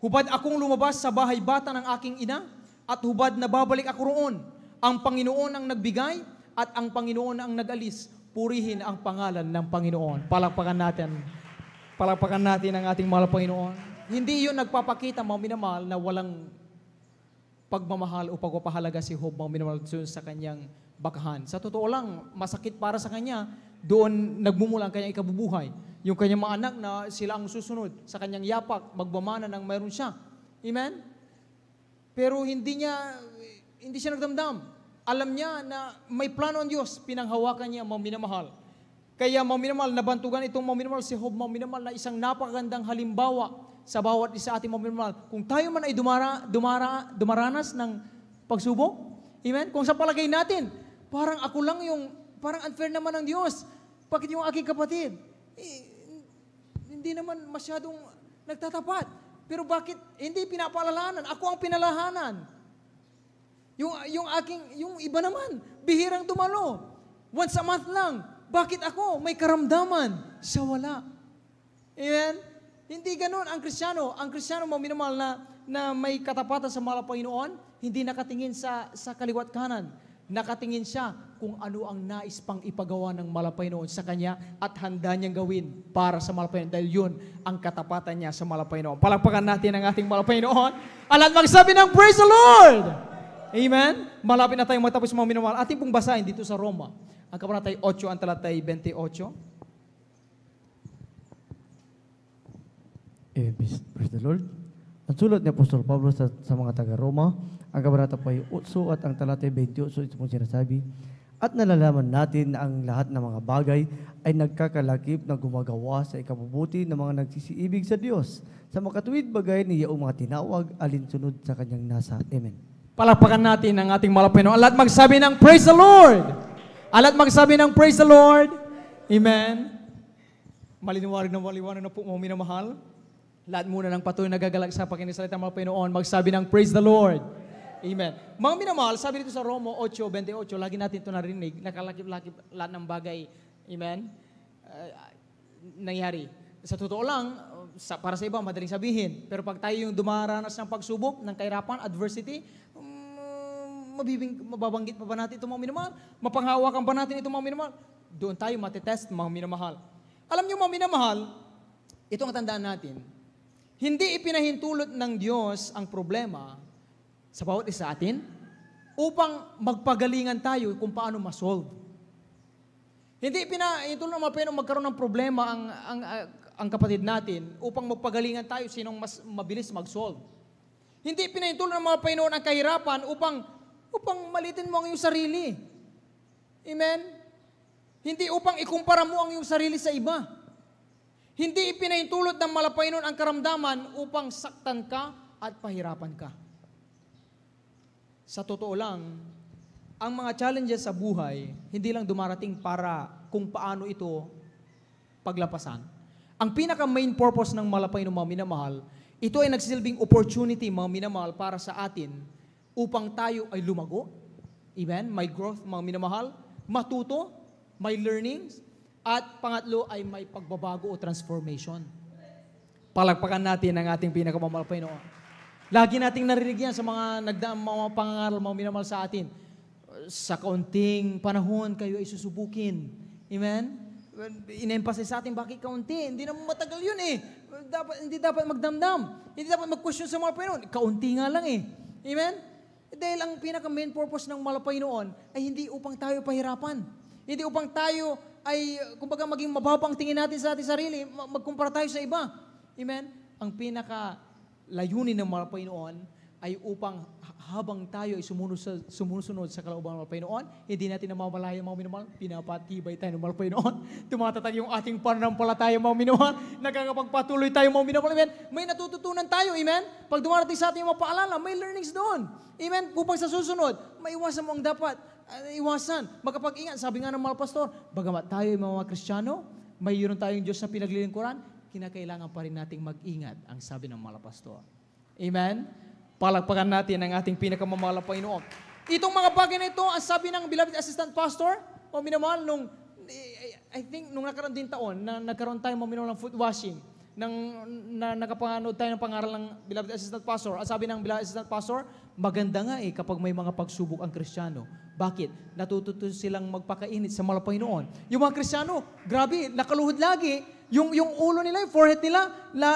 hubad akong lumabas sa bahay bata ng aking ina, at hubad na babalik ako roon. Ang Panginoon ang nagbigay, at ang Panginoon ang nag-alis. Purihin ang pangalan ng Panginoon. Palakpakan natin ang ating mahal Panginoon. Hindi yun nagpapakita, mga minamahal, na walang pagmamahal o pagpapahalaga si Job, mga minamahal, sa kanyang bakahan. Sa totoo lang, masakit para sa kanya, doon nagmumula ang kanyang ikabubuhay. Yung kanyang mga anak na sila ang susunod sa kanyang yapak, magmamana ng mayroon siya. Amen? Pero hindi siya nagdamdam. Alam niya na may plano ang Diyos, pinanghawakan niya, mga minamahal. Kaya, mga minamahal, nabantugan itong mga minamahal si Job, mga minamahal, na isang napakagandang halimbawa sa bawat isa ating mga minamahal. Kung tayo man ay dumaranas ng pagsubok, amen? Kung sa palagay natin, parang ako lang parang unfair naman ng Diyos. Bakit yung aking kapatid? Hindi naman masyadong nagtatapat. Pero bakit hindi pinapaalalahanan? Ako ang pinalahanan. Yung iba naman, bihirang dumalo. Once a month lang. Bakit ako? May karamdaman. Siya wala. Amen? Hindi ganun ang Kristiyano. Ang Kristiyano, mga minamahal, na may katapatan sa mahal na Panginoon, hindi nakatingin sa kaliwat kanan. Nakatingin siya kung ano ang nais pang ipagawa ng mahal na Panginoon sa kanya at handa niyang gawin para sa mahal na Panginoon. Dahil yun ang katapatan niya sa mahal na Panginoon. Palakpakan natin ang ating mahal na Panginoon. Alat magsabi ng Praise the Lord! Amen? Malapit na tayong matapos, mga minamahal. Ating pong basahin dito sa Roma. Ang kabanatay 8, ang talatay 28. Praise the Lord. Ang sulat ni Apostol Pablo sa mga taga-Roma, ang kabanata po ay 8 at ang talatay 28, ito pong sinasabi, at nalalaman natin na ang lahat ng mga bagay ay nagkakalakip na gumagawa sa ikabubuti ng mga nagsisiibig sa Diyos, sa makatuwid bagay niya o mga tinawag alinsunod sa kanyang nasa. Amen. Palakpakan natin ang ating mahal na Panginoon. Alat magsabi ng Praise the Lord! Alat magsabi ng Praise the Lord! Amen. Maliniwarig na maliwanag na po, mga minamahal. Lahat muna ng patuloy nagagalag sa pakinisalita ng mga Panginoon, magsabi ng Praise the Lord! Amen. Mga minamahal, sabi dito sa Roma 8:28, lagi natin ito narinig, nakalakip-lakip lahat ng bagay. Amen. Nangyari. Sa totoo lang, para sa iba, madaling sabihin. Pero pag tayo yung dumaranas ng pagsubok, ng kahirapan, adversity, mababanggit pa ba natin ito, mga minamahal? Mapanghawakan ba natin ito, mga minamahal? Doon tayo matitest, mga minamahal. Alam niyo, mga minamahal, ito ang tandaan natin. Hindi ipinahintulot ng Diyos ang problema sa bawat isa atin upang magpagalingan tayo kung paano ma-solve. Hindi ipinahintulot ng mga Panginoon magkaroon ng problema ang kapatid natin upang magpagalingan tayo sinong mas mabilis mag-solve. Hindi ipinahintulot ng mga Panginoon ang kahirapan upang malitin mo ang iyong sarili. Amen? Hindi upang ikumpara mo ang iyong sarili sa iba. Hindi ipinahintulot ng Panginoon ang karamdaman upang saktan ka at pahirapan ka. Sa totoo lang, ang mga challenges sa buhay, hindi lang dumarating para kung paano ito paglapasan. Ang pinaka-main purpose ng Panginoon, mga minamahal, ito ay nagsisilbing opportunity, mga minamahal, para sa atin upang tayo ay lumago. Amen? May growth, mga minamahal. Matuto, may learnings. At pangatlo ay may pagbabago o transformation. Palakpakan natin ang ating pinakamamahal Panginoon. Lagi nating narinig yan sa mga mga pangangaral, mga minamahal sa atin. Sa kaunting panahon, kayo ay susubukin. Amen? in-emphasize sa atin, bakit kaunti? Hindi naman matagal yun eh. Hindi dapat magdamdam. Hindi dapat mag-question sa mga Panginoon. Kaunti nga lang eh. Amen? Dahil ang pinaka-main purpose ng malapay noon ay hindi upang tayo pahirapan. Hindi upang tayo ay, kumbaga, maging mababang tingin natin sa ating sarili, magkumpara tayo sa iba. Amen? Ang pinaka-layunin ng malapay noon ay upang habang tayo ay sumusunod sa kalooban ng malapay noon, hindi natin namamalayan mga minamahal, pinapatibay tayo ng malapay noon, tumatatag yung ating pananampalataya mga minamahal, nakakapagpatuloy tayo mga minamahal, amen? May natututunan tayo, amen? Pag dumarating sa ating mga paalala, may learnings doon, amen? Upang sa susunod, maiwasan mo ang dapat, iwasan, magkapag-ingat, sabi nga ng mga pastor, bagamat tayo ay mga Kristiyano, mayroon tayong Diyos na pinaglilingkuran, kinakailangan pa rin nating mag-ingat, ang sabi ng mga pastor. Amen? Palagpakan natin ang ating pinakamamahal na Panginoon. Itong mga bagay na ito, ang sabi ng beloved assistant pastor, o minamahal, I think, nung nakaraang din taon, na nagkaroon tayo minamahal ng foot washing, na nakapanood tayo ng pangaral ng beloved assistant pastor. Ang sabi ng beloved assistant pastor, maganda nga kapag may mga pagsubok ang Kristiyano. Bakit? Natututo silang magpakainit sa mahal na Panginoon. Yung mga Kristiyano, grabe, nakaluhod lagi, yung ulo nila, yung forehead nila,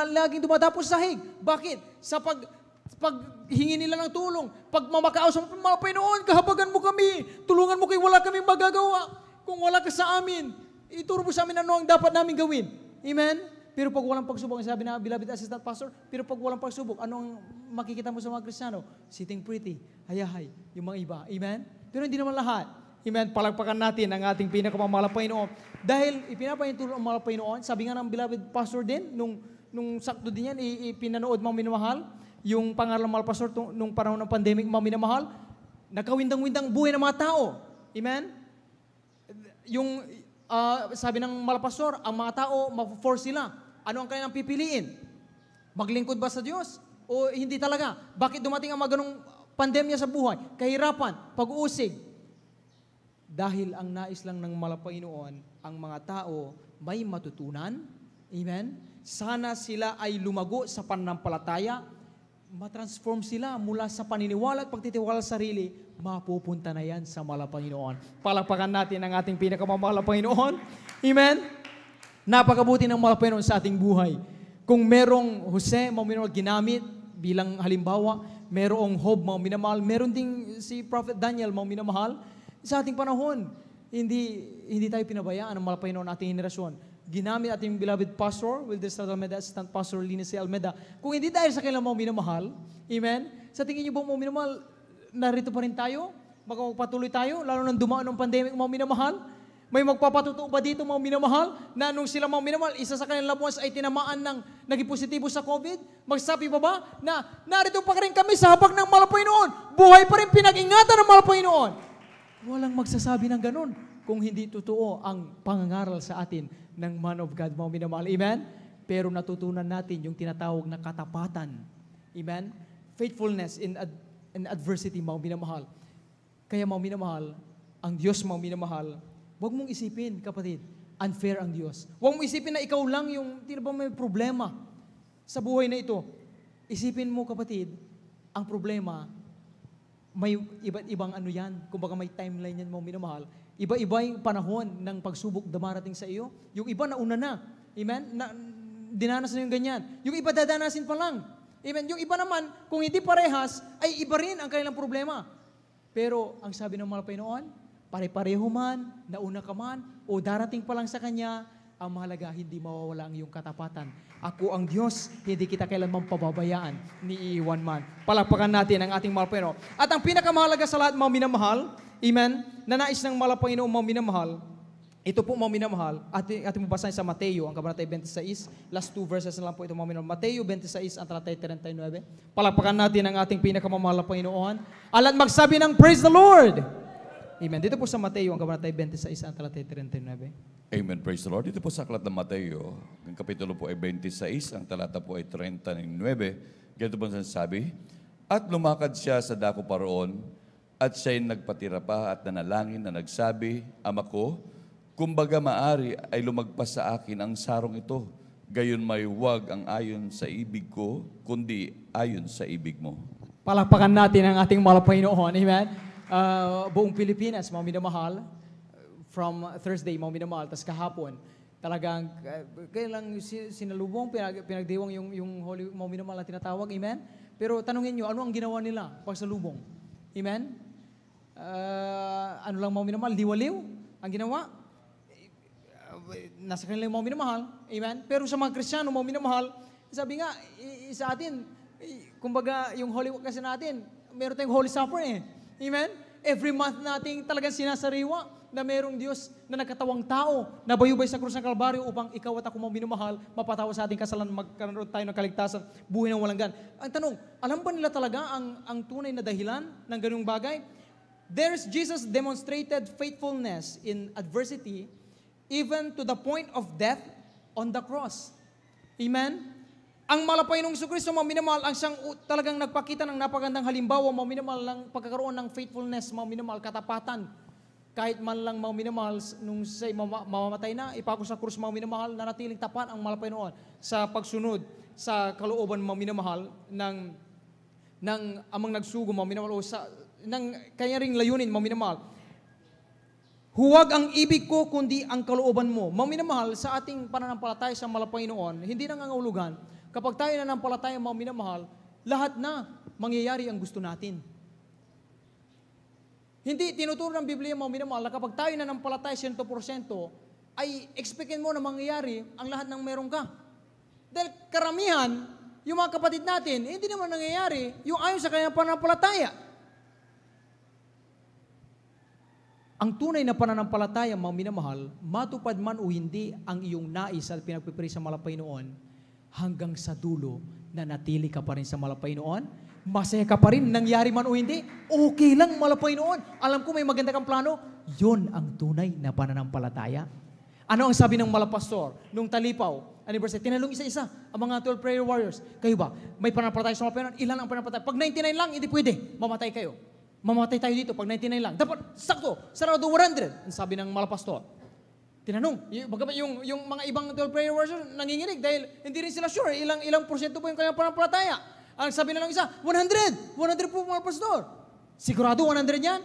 laging dumadapos sa hig. Bakit? Sa pag hingi nila ng tulong, pag mamakaaw sa mga Panginoon, kahabagan mo kami, tulungan mo kayo, wala kaming magagawa. Kung wala ka sa amin, ituro mo sa amin ano ang dapat namin gawin. Amen? Pero pag walang pagsubok, sabi na beloved assistant pastor, pero pag walang pagsubok, anong makikita mo sa mga Kristiyano? Sitting pretty, hayahay, yung mga iba. Amen? Pero hindi naman lahat. Amen? Palagpakan natin ang ating pinakamamahal na Panginoon. Dahil ipinapahintulong ang mahal na Panginoon, sabi nga ng beloved pastor din, nung sakto din yan, ipinanood mga minamahal, yung pangalan ng mahal pastor nung panahon ng pandemic, mga minamahal, nakawindang-windang buhay ng mga tao. Amen? Yung sabi ng mahal pastor, ang mga tao, ma-force sila. Ano ang kanilang pipiliin? Maglingkod ba sa Diyos? O hindi talaga? Bakit dumating ang mga ganong pandemya sa buhay? Kahirapan, pag-uusig. Dahil ang nais lang ng mahal Panginoon, ang mga tao may matutunan. Amen? Sana sila ay lumago sa pananampalataya, matransform sila mula sa paniniwala at pagtitiwala sa sarili, mapupunta na yan sa mahal na Panginoon. Palakpakan natin ang ating pinakamamahal na Panginoon. Amen? Napakabuti ng mahal na Panginoon sa ating buhay. Kung merong Jose, mga minamahal, ginamit bilang halimbawa, merong Job, mga minamahal, meron ding si Prophet Daniel, mga minamahal, sa ating panahon, hindi tayo pinabayaan ng mahal na Panginoon ating henerasyon. Ginamit ating beloved pastor, Wilder Almeida, assistant pastor Linus C. Almeida. Kung hindi dahil sa kailang mga minamahal, amen? Sa tingin niyo ba mga minamahal, narito pa rin tayo? Magpapatuloy tayo, lalo nang dumaan ng pandemic mga minamahal? May magpapatutuo ba dito mga minamahal, na nung sila mga minamahal, isa sa kanilang loved ones ay tinamaan ng naging positibo sa COVID? Magsabi pa ba na narito pa rin kami sa habag ng mahal na Panginoon? Buhay pa rin pinag-ingatan ng mahal na Panginoon? Walang magsasabi ng ganun kung hindi totoo ang pangangaral sa atin ng man of God, mga minamahal. Amen? Pero natutunan natin yung tinatawag na katapatan. Amen? Faithfulness in adversity, mga minamahal. Kaya mga minamahal, ang Diyos, mga minamahal, huwag mong isipin, kapatid, unfair ang Diyos. Huwag mong isipin na ikaw lang yung may problema sa buhay na ito. Isipin mo, kapatid, ang problema, may iba't ibang ano yan. Kumbaga may timeline yan, mga minamahal. Iba-iba yung panahon ng pagsubok dumarating sa iyo. Yung iba nauna na. Amen? Dinanas na yung ganyan. Yung iba dadanasin pa lang. Amen? Yung iba naman, kung hindi parehas, ay iba rin ang kanilang problema. Pero, ang sabi ng mahal na Panginoon, pare-pareho man, nauna ka man, o darating pa lang sa Kanya, ang mahalaga, hindi mawawala ang iyong katapatan. Ako ang Diyos, hindi kita kailanman pababayaan, ni iiwan man. Palakpakan natin ang ating mahal na Panginoon. At ang pinakamahalaga sa lahat, mga minamahal, amen, na nais ng mahal na Panginoon, mga minamahal, ito po mga minamahal, ating mabasahin sa Mateo, ang kabanatay 26, last 2 verses na lang po ito mga minamahal. Mateo 26, ang talatay 39. Palakpakan natin ang ating pinakamamahal na Panginoon. Alat magsabi ng praise the Lord! Amen. Dito po sa Mateo, ang kabanatay 26, ang talatay 39. Amen. Praise the Lord. Dito po sa aklat ng Mateo, ang kapitulo po ay 26, ang talata po ay 39. Ganito po sabi, at lumakad siya sa dako paroon, at siya'y nagpatira pa at nanalangin na nagsabi, Ama ko, kumbaga maari ay lumagpas sa akin ang sarong ito, gayon may huwag ang ayon sa ibig ko, kundi ayon sa ibig mo. Palakpakan natin ang ating mahal na Panginoon. Amen. Buong Pilipinas, mga minamahal, from Thursday, mga minamahal, tas kahapon, talagang kailang sinalubong, pinagdiwang yung Holy mga minamahal na tinatawag, amen? Pero tanungin nyo, ano ang ginawa nila pagsalubong? Amen? Ano lang mga minamahal, liwaliw ang ginawa? Nasa kanila yung mga minamahal, amen? Pero sa mga Kristiyano, mga minamahal, sabi nga, sa atin, kumbaga, yung Holy Week kasi natin, meron tayong Holy Supper amen? Every month nating talagang sinasariwa na merong Diyos na nagkatawang tao na bayubay sa krus ng Kalbaryo upang ikaw at ako mga minamahal, mapatawa sa ating kasalanan, magkaroon tayo ng kaligtasan, buhay ng walang gan. Ang tanong, alam ba nila talaga ang tunay na dahilan ng ganung bagay? Jesus demonstrated faithfulness in adversity even to the point of death on the cross. Amen? Ang malapay ng Jesucristo, mga minamahal, ang siyang talagang nagpakita ng napagandang halimbawa, mga minamahal, ng pagkakaroon ng faithfulness, mga minamahal, katapatan. Kahit man lang mga minamahal, nung siya'y mamamatay na, ipako sa krus, mga minamahal, nanatiling tapat ang malapay noon sa pagsunod sa kalooban, mga minamahal, ng amang nagsugo, mga minamahal, o ng kanya ring layunin, mga minamahal. Huwag ang ibig ko, kundi ang kalooban mo. Mga minamahal, sa ating pananampalataya sa malapay noon, hindi nangangahulugan, kapag tayo nananampalataya, mga minamahal, lahat na mangyayari ang gusto natin. Hindi tinuturo ng Biblia, mga minamahal, na kapag tayo nananampalataya 100%, ay expectin mo na mangyayari ang lahat ng meron ka. Dahil karamihan, yung mga kapatid natin, hindi naman nangyayari yung ayon sa kanyang pananampalataya. Ang tunay na pananampalataya, mga minamahal, matupad man o hindi ang iyong nais at pinagpipray sa malapay noon, hanggang sa dulo na natili ka pa rin sa malapay noon, masaya ka pa rin, nangyari man o hindi, okay lang malapay noon. Alam ko may maganda kang plano, yun ang tunay na pananampalataya. Ano ang sabi ng malapastor nung Talipaw anniversary? Tinanong isa-isa ang mga 12 prayer warriors, kayo ba, may pananampalataya sa malapay noon? Ilan ang pananampalataya? Pag 99 lang, hindi pwede, mamatay kayo. Mamatay tayo dito pag 99 lang. Dapat sakto, sarado 100, ang sabi ng malapastor. Tinanong, yung mga ibang 12 prayer warriors nanginginig dahil hindi rin sila sure ilang porsyento po yung kanyang pananampalataya. Ang sabi na lang isa, 100 po mga pastor. Sigurado 100 yan?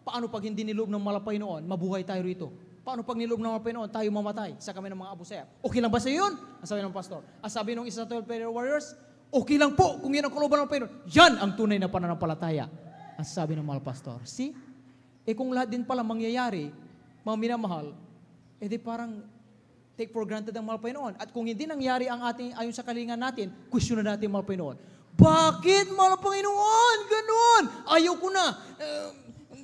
Paano pag hindi niloob ng malapay noon, mabuhay tayo rito? Paano pag niloob ng malapay noon, tayo mamatay sa kami ng mga Abu Sayyaf? Okay lang ba sa yun? Ang sabi ng pastor. Ang sabi ng isa sa 12 prayer warriors, okay lang po kung yan ang kalooban ng malapay noon. Yan ang tunay na pananampalataya. Ang sabi ng mga pastor. See? Kung lahat din pala mangyayari, mga minamahal, di parang take for granted ang malapay noon. At kung hindi nangyari ang ating ayon sa kalingan natin, question na natin ang malapay noon. Bakit malapay noon? Ganon! Ayaw ko na.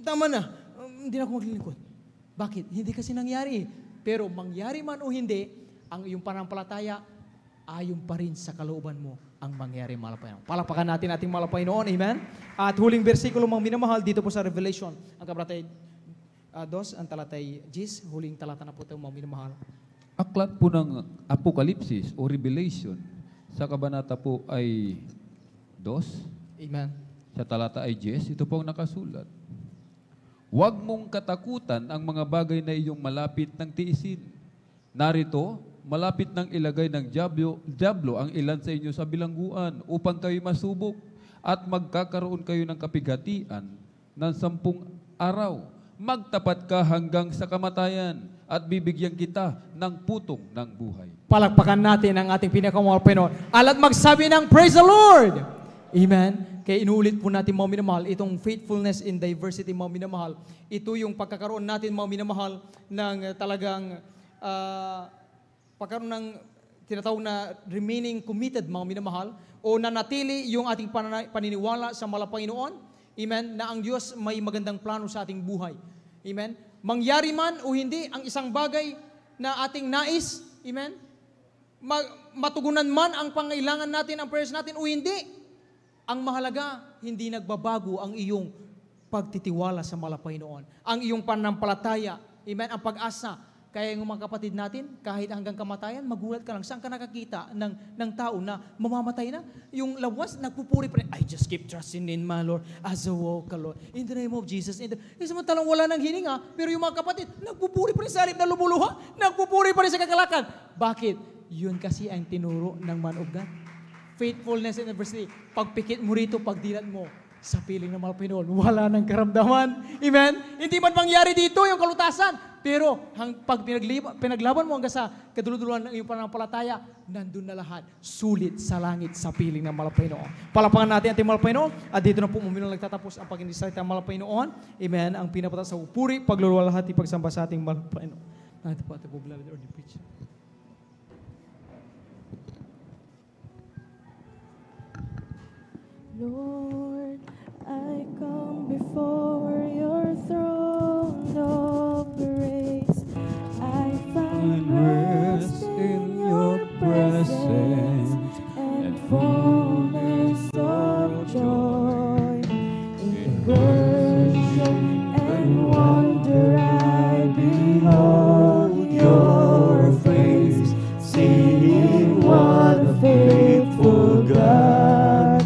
Tama na. Hindi na ako maglilingkod. Bakit? Hindi kasi nangyari. Pero mangyari man o hindi, ang iyong pananampalataya, ayon pa rin sa kalooban mo ang mangyari malapay noon. Palakpakan natin ating malapay noon. Amen? At huling versikulo mga minamahal dito po sa Revelation, ang kabaratay 2, ang talatay 10, huling talata na po ito, mga minamahal. Aklat po ng Apokalipsis o Revelation sa kabanata po ay 2, Amen. sa talata ay 10, ito po ang nakasulat. Huwag mong katakutan ang mga bagay na iyong malapit ng tiisin. Narito, malapit ng ilagay ng diablo ang ilan sa inyo sa bilangguan upang kayo masubok at magkakaroon kayo ng kapighatian ng 10 araw. Magtapat ka hanggang sa kamatayan at bibigyan kita ng putong ng buhay. Palakpakan natin ang ating pinakamahal Panginoon. At magsabi ng Praise the Lord! Amen? Kaya inuulit po natin mga minamahal, itong faithfulness in diversity mga minamahal, ito yung pagkakaroon natin mga minamahal ng talagang pagkaroon ng tinatawag na remaining committed mga minamahal o nanatili yung ating paniniwala sa malapay noon. Amen? Na ang Diyos may magandang plano sa ating buhay. Amen? Mangyari man o hindi ang isang bagay na ating nais, amen? Matugunan man ang pangailangan natin, ang prayers natin o hindi, ang mahalaga, hindi nagbabago ang iyong pagtitiwala sa malapay noon. Ang iyong pananampalataya, amen? Ang pag-asa. Kaya yung mga kapatid natin, kahit hanggang kamatayan, magulat ka lang. Saan ka nakakita ng tao na mamamatay na? Yung lawas, nagpupuri pa rin. I just keep trusting in my Lord as I walk, Lord. In the name of Jesus. Samantalang wala nang hininga, pero yung mga kapatid, nagpupuri pa rin sa halip na lumuluha. Nagpupuri pa rin sa kagalakan. Bakit? Yun kasi ang tinuro ng man of God. Faithfulness and adversity. Pagpikit mo rito, pagdilat mo, sa piling ng mga Pinoon, wala nang karamdaman. Amen? Hindi man mangyari dito yung kalutasan, pero pag pinaglaban mo hanggang sa kaduluduluhan ng iyong pananampalataya, nandun na lahat, sulit sa langit sa piling ng mga Pinoon. Palapangan natin ating mga Pinoon, at dito na po muminong nagtatapos ang pag-indisalita ng mga Pinoon. Amen? Ang pinapatas sa upuri, pagluluwalhati, pagsamba sa ating mga Pinoon. Ito po ating po, beloved Lord, you preach. Lord, I come before your throne of grace. I find rest in your presence and fullness of joy. In worship and wonder I behold your face, singing what a faithful God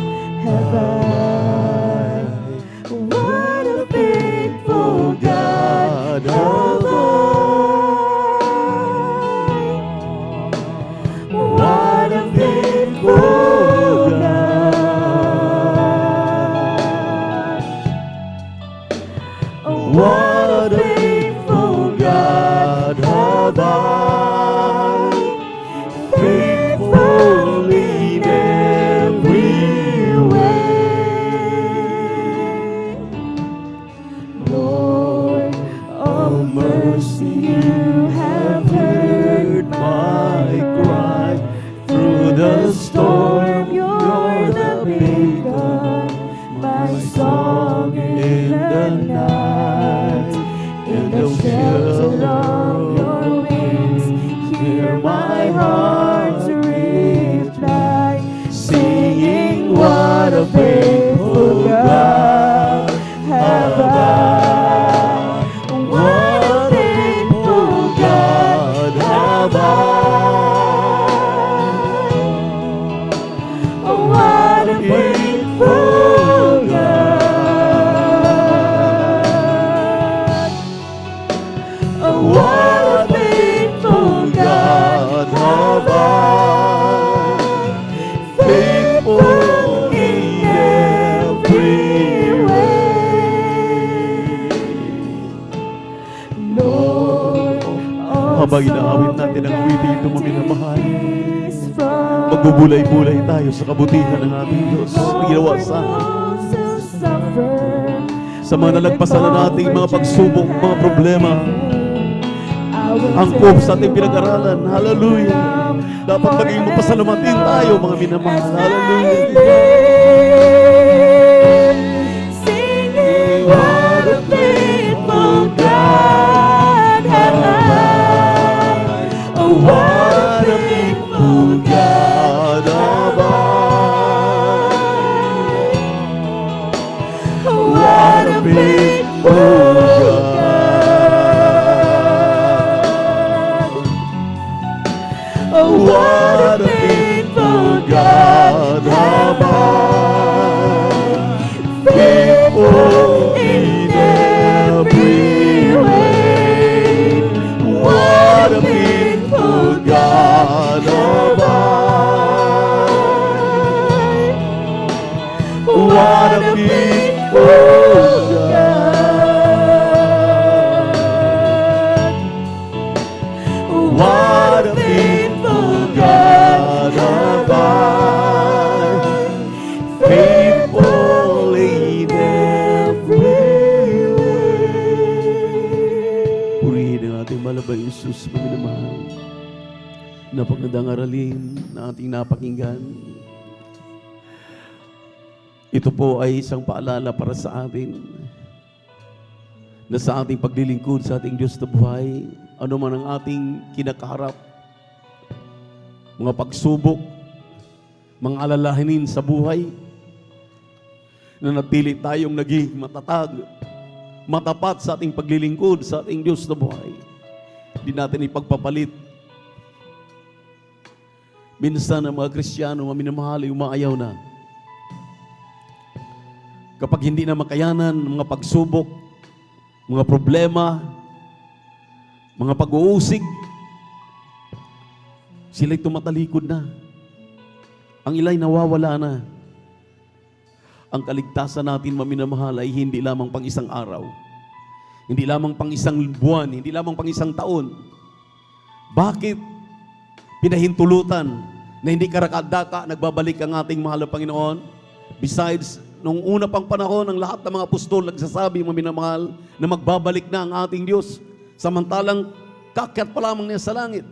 have I. What a faithful God have I. What a faithful God. What a faithful God have I. Faithful in every way. Lord of mercy, you have heard my cry. Through the storm, you're the beacon, my song in the night. In the shelter of your wings, hear my heart's reply, singing what a faithful God have I. What a faithful God have I. What a faithful God. What a faithful God have I. Faithful in every way. Lord, Habang inaawit natin ang awitin ito, mga minamahal, magbubulay-bulay tayo sa kabutihan ng ating Diyos na ginawa sa sa mga nalagpasan na nating mga pagsubok, mga problema, angkop sa ating pinag-aralan. Hallelujah! Dapat maging mapasalamatin tayo, mga minamahal. Hallelujah! Singing what a faithful God have I. Oh, what a faithful God have I. What a faithful God. Oh, what a faithful God have I. Faithful in every way. What a faithful God have I. What a faithful God. What a faithful God have I. Faithful in every way. Purihin ang ating malabay Jesus, mga minamahal. Napagandang aralin na ating napakinggan. Ito po ay isang paalala para sa atin na sa ating paglilingkod sa ating Diyos na buhay, ano man ang ating kinakaharap, mga pagsubok, mga alalahanin sa buhay, na napili tayong naging matatag, matapat sa ating paglilingkod sa ating Diyos na buhay. Hindi natin ipagpapalit. Minsan ang mga Kristiyano, mga minamahal, umaayaw na. Kapag hindi na makayanan, mga pagsubok, mga problema, mga pag-uusig, sila'y tumatalikod na. Ang ila'y nawawala na. ang kaligtasan natin, maminamahal, ay hindi lamang pang isang araw. Hindi lamang pang isang buwan, hindi lamang pang isang taon. Bakit pinahintulutan na hindi karakadaka nagbabalik ang ating mahal na Panginoon? Besides, nung una pang panahon, ang lahat ng mga apostol nagsasabi, maminamahal, na magbabalik na ang ating Diyos. Samantalang kakyat pa lamang niya sa langit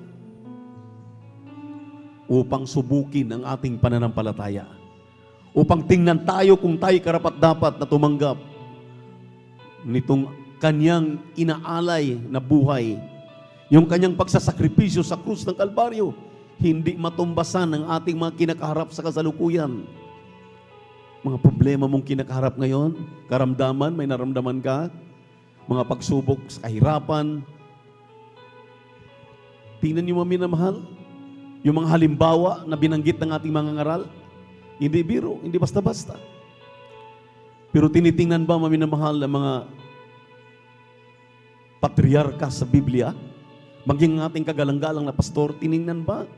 upang subukin ang ating pananampalataya. Upang tingnan tayo kung tayo karapat-dapat na tumanggap nitong kanyang inaalay na buhay. Yung kanyang pagsasakripisyo sa krus ng Kalbaryo, hindi matumbasan ang ating mga kinakaharap sa kasalukuyan. Mga problema mong kinakaharap ngayon, karamdaman, may naramdaman ka, mga pagsubok sa kahirapan. Tingnan niyo, maminamahal, yung mga halimbawa na binanggit ng ating mga ngaral, hindi biro, hindi basta-basta. Pero tinitingnan ba, maminamahal, ng mga patriarka sa Biblia, maging ating kagalang-galang na pastor, tiningnan ba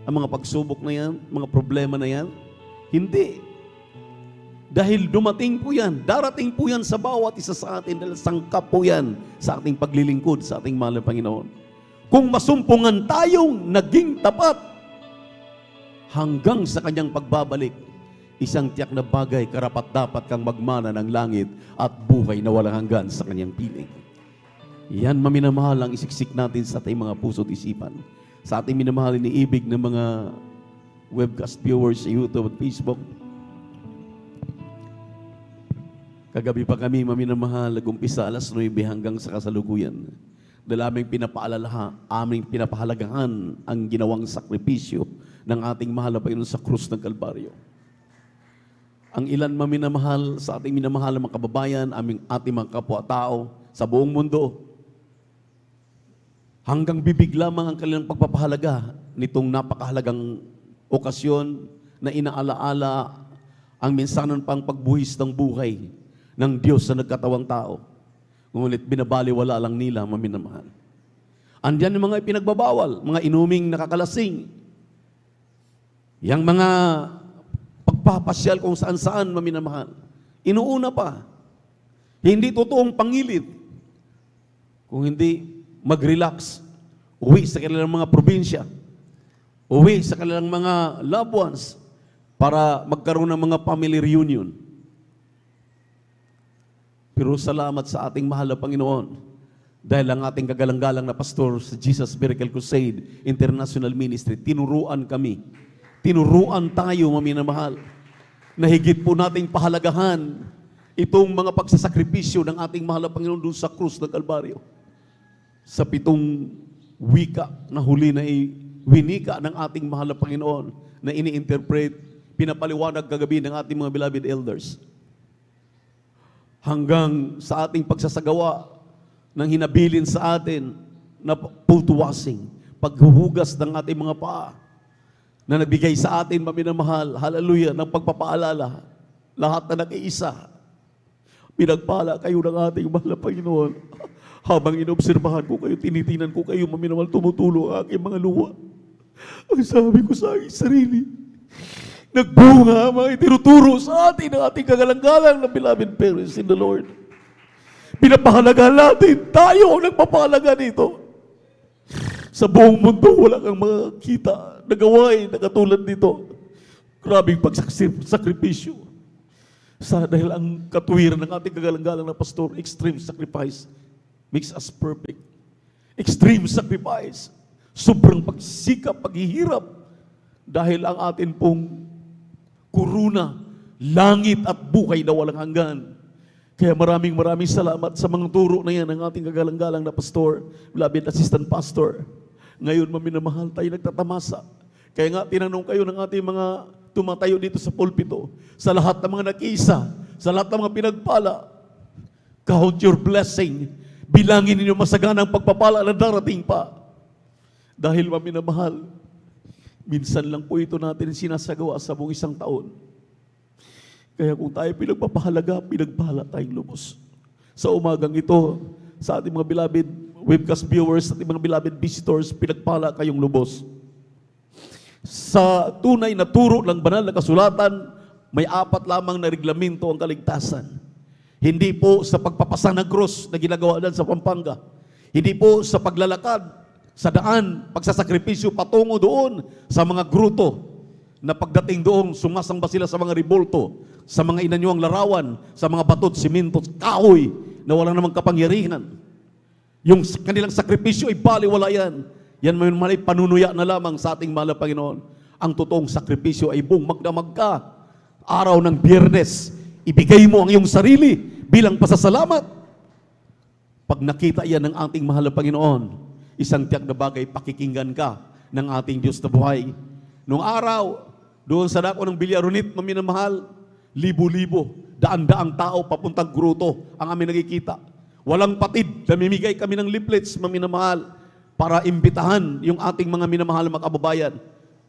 ang mga pagsubok na yan, mga problema na yan? Hindi. Dahil dumating po yan, darating po yan sa bawat isa sa atin, dahil sangkap po yan sa ating paglilingkod sa ating mahal na Panginoon. Kung masumpungan tayong naging tapat hanggang sa kanyang pagbabalik, isang tiyak na bagay, karapat-dapat kang magmana ng langit at buhay na walang hanggan sa kanyang piling. Yan, maminamahal, ang isiksik natin sa ating mga puso at isipan. Sa ating minamahal, iniibig ng mga webcast viewers sa YouTube at Facebook. Kagabi pa kami, maminamahal, nag-umpisa alas 9 hanggang sa kasalukuyan. Dahil aming pinapahalagahan ang ginawang sakripisyo ng ating mahal na Panginoon sa krus ng Kalbaryo. Ang ilan, maminamahal, sa ating minamahal na mga kababayan, ating mga kapwa-tao sa buong mundo, hanggang bibig lamang ang kanilang pagpapahalaga nitong napakahalagang okasyon na inaalaala ang minsanan pang pagbuhis ng buhay ng Diyos sa nagkatawang tao. Ngunit binabaliwala lang nila, maminamahal. Andiyan yung mga ipinagbabawal, mga inuming nakakalasing, yang mga pagpapasyal kung saan-saan, maminamahal. Inuuna pa. Hindi totoong pangilit. Kung hindi mag-relax, uwi sa kanilang mga probinsya, uwi sa kanilang mga loved ones, para magkaroon ng mga family reunion. Pero salamat sa ating mahal na Panginoon, dahil ang ating kagalang-galang na pastor sa Jesus Miracle Crusade International Ministry, tinuruan kami, tinuruan tayo, maminamahal, na higit po nating pahalagahan itong mga pagsasakripisyo ng ating mahal na Panginoon doon sa krus ng Kalbaryo. Sa 7 wika na huli na winika ng ating mahal na Panginoon na ini-interpret, pinapaliwanag kagabi ng ating mga beloved elders. Hanggang sa ating pagsasagawa ng hinabilin sa atin na putuwasing, paghuhugas ng ating mga paa, na nabigay sa atin, maminamahal, hallelujah, ng pagpapaalala, lahat na nag-iisa. Pinagpala kayo ng ating mahal na Panginoon. Habang inobserbahan ko kayo, tinitinan ko kayo, maminamahal, tumutulo ang aking mga luha. Ang sabi ko sa aking sarili, nagbunga mga itinuturo sa atin ng ating kagalang-galang na beloved parents in the Lord. Pinapahalaga natin, tayo ang nagpapahalaga nito. Sa buong mundo, wala kang makakita na gawain na katulad nito. Grabing pagsakripisyo. Dahil ang katuwiran ng ating kagalang-galang na pastor, extreme sacrifice makes us perfect. Extreme sacrifice. Sobrang pagsikap, paghihirap. Dahil ang atin pong kuruna, langit at buhay na walang hanggan. Kaya maraming salamat sa mga turo na yan ng ating kagalang-galang na pastor, beloved assistant pastor. Ngayon, maminamahal, tayo nagtatamasa. Kaya nga, tinanong kayo ng ating mga tumatayo dito sa pulpito, sa lahat ng mga nag-iisa, sa lahat ng mga pinagpala, count your blessing. Bilangin ninyo masaganang pagpapala na darating pa. Dahil maminamahal, minsan lang po ito natin sinasagawa sa buong isang taon. Kaya kung tayo pinagpapahalaga, pinagpala tayong lubos. Sa umagang ito, sa ating mga beloved webcast viewers, sa ating mga beloved visitors, pinagpala kayong lubos. Sa tunay na turo ng banal na kasulatan, May 4 lamang na reglamento ang kaligtasan. Hindi po sa pagpapasa ng krus na ginagawa doon sa Pampanga. Hindi po sa paglalakad sa daan, pagsasakripisyo patungo doon sa mga gruto na pagdating doon, sumasamba sila sa mga ribolto, sa mga inanyuang larawan, sa mga batot, simento, kahoy na walang namang kapangyarihan. Yung kanilang sakripisyo ay baliwala yan. Yan may malay panunuya na lamang sa ating mahal na Panginoon. Ang totoong sakripisyo ay buong magdamag ka. Araw ng Biyernes, ibigay mo ang iyong sarili bilang pasasalamat. Pag nakita yan ng ating mahal na Panginoon, isang tiyak na bagay, pakikinggan ka ng ating Diyos na buhay. Noong araw, doon sa dako ng Bilyarunit, maminamahal, libo-libo, daan-daang tao papuntang gruto ang aming nakikita. Walang patid, namimigay kami ng leaflets, maminamahal, para imbitahan yung ating mga minamahal na kababayan.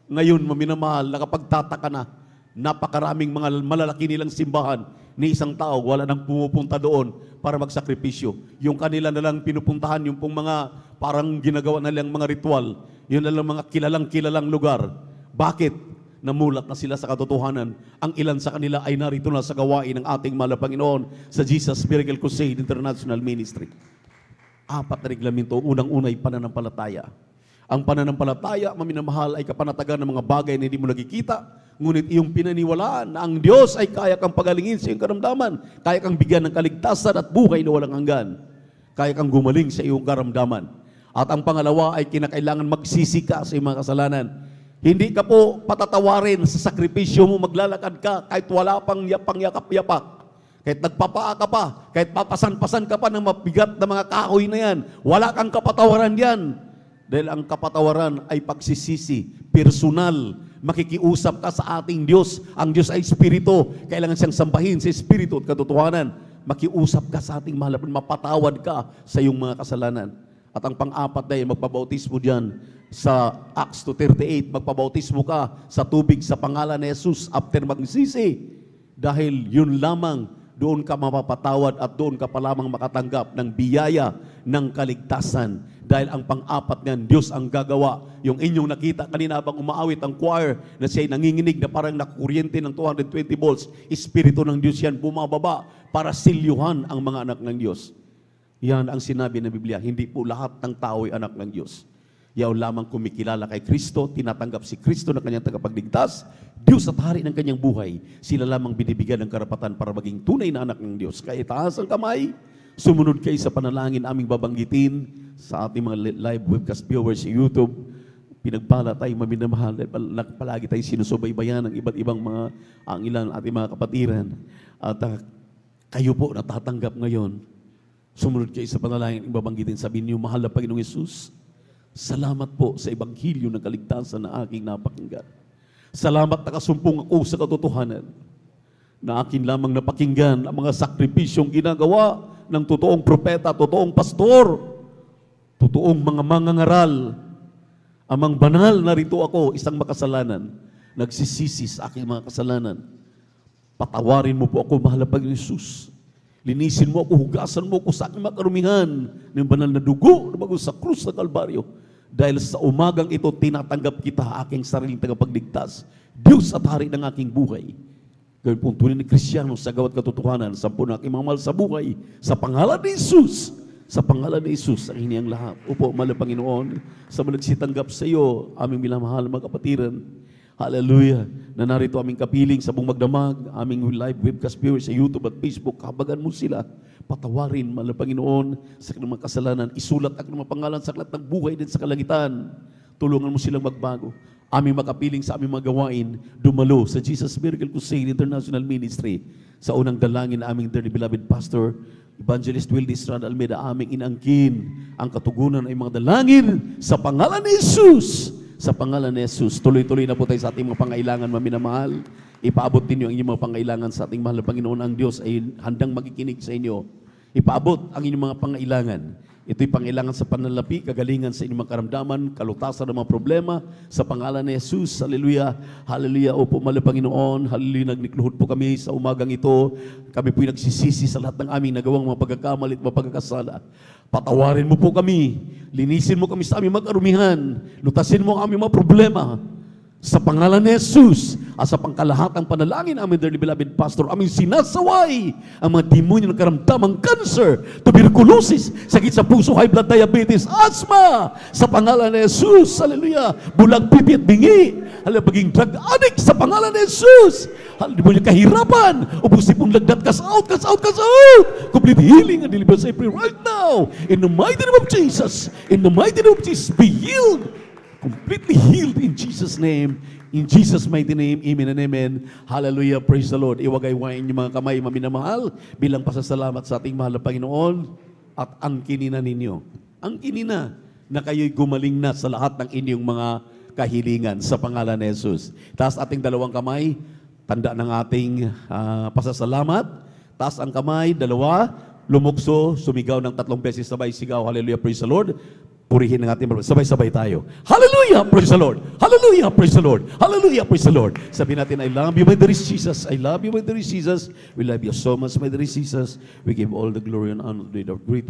Ngayon, maminamahal, nakapagtataka na, napakaraming mga malalaki nilang simbahan, ni isang tao, wala nang pumupunta doon para magsakripisyo. Yung kanila nalang pinupuntahan, yung pong mga parang ginagawa nilang mga ritual, yun nalang mga kilalang lugar. Bakit? Namulat na sila sa katotohanan. Ang ilan sa kanila ay narito na sa gawain ng ating mahal na Panginoon sa Jesus Miracle Crusade International Ministry. 4 na reglamento. Unang-unay, pananampalataya. Ang pananampalataya, maminamahal, ay kapanatagan ng mga bagay na hindi mo nakikita, ngunit iyong pinaniwalaan na ang Diyos ay kaya kang pagalingin sa iyong karamdaman, kaya kang bigyan ng kaligtasan at buhay na walang hanggan, kaya kang gumaling sa iyong karamdaman. At ang pangalawa ay kinakailangan magsisi ka sa iyong mga kasalanan. Hindi ka po patatawarin sa sakripisyo mo, maglalakad ka kahit wala pang yapang-yapak-yapak. Kahit nagpapaa ka pa, kahit papasan-pasan ka pa ng mabigat na mga kahoy na yan, wala kang kapatawaran yan. Dahil ang kapatawaran ay pagsisisi, personal, makikiusap ka sa ating Diyos. Ang Diyos ay Espiritu, kailangan siyang sambahin sa Espiritu at katotohanan. Makiusap ka sa ating mahal, mapatawad ka sa iyong mga kasalanan. At ang pang-apat na yan, magpabautismo diyan sa Acts 2:38, magpabautismo ka sa tubig sa pangalan ni Jesus after magsisi. Dahil yun lamang, doon ka mapapatawad at doon ka pa lamang makatanggap ng biyaya ng kaligtasan. Dahil ang pang-apat niyan, Diyos ang gagawa. Yung inyong nakita kanina habang umaawit ang choir na siya'y nanginginig na parang nakukuryente ng 220 volts, Espiritu ng Diyos yan bumababa para silyuhan ang mga anak ng Diyos. Yan ang sinabi ng Biblia. Hindi po lahat ng tao ay anak ng Diyos. Yaw lamang kumikilala kay Kristo, tinatanggap si Kristo na kanyang tagapagligtas, Diyos at hari ng kanyang buhay, sila lamang binibigyan ng karapatan para maging tunay na anak ng Diyos. Kaya itaas ang kamay, sumunod kayo sa panalangin aming babanggitin sa ating mga live webcast viewers sa YouTube. Pinagpala tayo maminamahal dahil palagi tayo sinusubaybayan ng iba't ibang mga ang ilan ating mga kapatiran. At kayo po natatanggap ngayon, sumunod kayo sa panalangin aming babanggitin, sabihin niyo, mahal na Panginoong Yesus, salamat po sa ebanghelyo ng kaligtasan na aking napakinggan. Salamat nakasumpong ako sa katotohanan na akin lamang napakinggan ang mga sakripisyong ginagawa ng totoong propeta, totoong pastor, totoong mga mangangaral. Amang banal, narito ako, isang makasalanan, nagsisisi sa aking mga kasalanan. Patawarin mo po ako, mahal na Panginoong Yesus. Linisin mo ako, hugasan mo ako sa aking makarumihan ng banal na dugo na bago sa krus ng Kalbaryo. Dahil sa umagang ito, tinatanggap kita aking sariling tagapagligtas, Diyos at hari ng aking buhay. Gawin pong tunay ni Kristiyano sa gawat katotohanan, sampu na aking mga mahal sa buhay, sa pangalan ni Jesus. Sa pangalan ni Jesus, ang hiniyang lahat. Upo, mahal na Panginoon, sa managsitanggap sa iyo, aming minamahal mga kapatiran. Hallelujah. Na narito aming kapiling sa buong magdamag, aming live webcast viewers sa YouTube at Facebook, kabagan mo sila. Patawarin, mahal na Panginoon, sa kanilang mga kasalanan. Isulat ang kanilang pangalan sa aklat ng buhay din sa kalangitan. Tulungan mo silang magbago. Aming makapiling sa aming mga gawain, dumalo sa Jesus Miracle Crusade International Ministry. Sa unang dalangin na aming dearly beloved pastor, Evangelist Wildy Estrada Almeida, aming inangkin ang katugunan ay mga dalangin sa pangalan ni Jesus. Sa pangalan ni Jesus, tuloy-tuloy na po tayo sa ating mga pangailangan, maminamahal. Ipaabot ninyo ang inyong mga pangailangan sa ating mahal na Panginoon. Ang Diyos ay handang makikinig sa inyo. Ipaabot ang inyong mga pangailangan. Ito'y pangailangan sa pananalapi, kagalingan sa inyong mga karamdaman, kalutasan ng mga problema. Sa pangalan ni Jesus, hallelujah, hallelujah. Opo, mahal na Panginoon, hallelujah, nagnikluhod po kami sa umagang ito. Kami po'y nagsisisi sa lahat ng aming nagawang mga pagkakamali at mga pagkakasala. Patawarin mo po kami, linisin mo kami sa aming mag-arumihan, lutasin mo ang aming mga problema. Sa pangalan ni Jesus, at sa pangkalahatang panalangin namin, dearly beloved pastor, aming sinasaway ang mga demonyo ng karamdamang cancer, tuberculosis, sakit sa puso, high blood diabetes, asthma, sa pangalan ni Jesus, hallelujah, bulag pipi at bingi, hallelujah, paging drug addict sa pangalan ni Jesus, hallelujah, kahirapan, ubusin pong lagnat, cast out, cast out, cast out, complete healing and deliverance, I pray right now, in the mighty name of Jesus, in the mighty name of Jesus, be healed, completely healed in Jesus' name. In Jesus' mighty name, amen and amen. Hallelujah, praise the Lord. Iwagay-wain yung mga kamay, maminamahal, bilang pasasalamat sa ating mahal na Panginoon at ang kinina ninyo. Ang kinina na kayo'y gumaling na sa lahat ng inyong mga kahilingan sa pangalan ni Jesus. Taas ating dalawang kamay, tanda ng ating pasasalamat. Taas ang kamay, dalawa, lumukso, sumigaw ng 3 beses, sabay sigaw, hallelujah, praise the Lord. Purihin ng ating sabay-sabay tayo. Hallelujah, praise the Lord. Hallelujah, praise the Lord. Hallelujah, praise the Lord. Sabihin natin, I love you, my dear Jesus. I love you, my dear Jesus. We love you so much, my dear Jesus. We give all the glory and honor to the great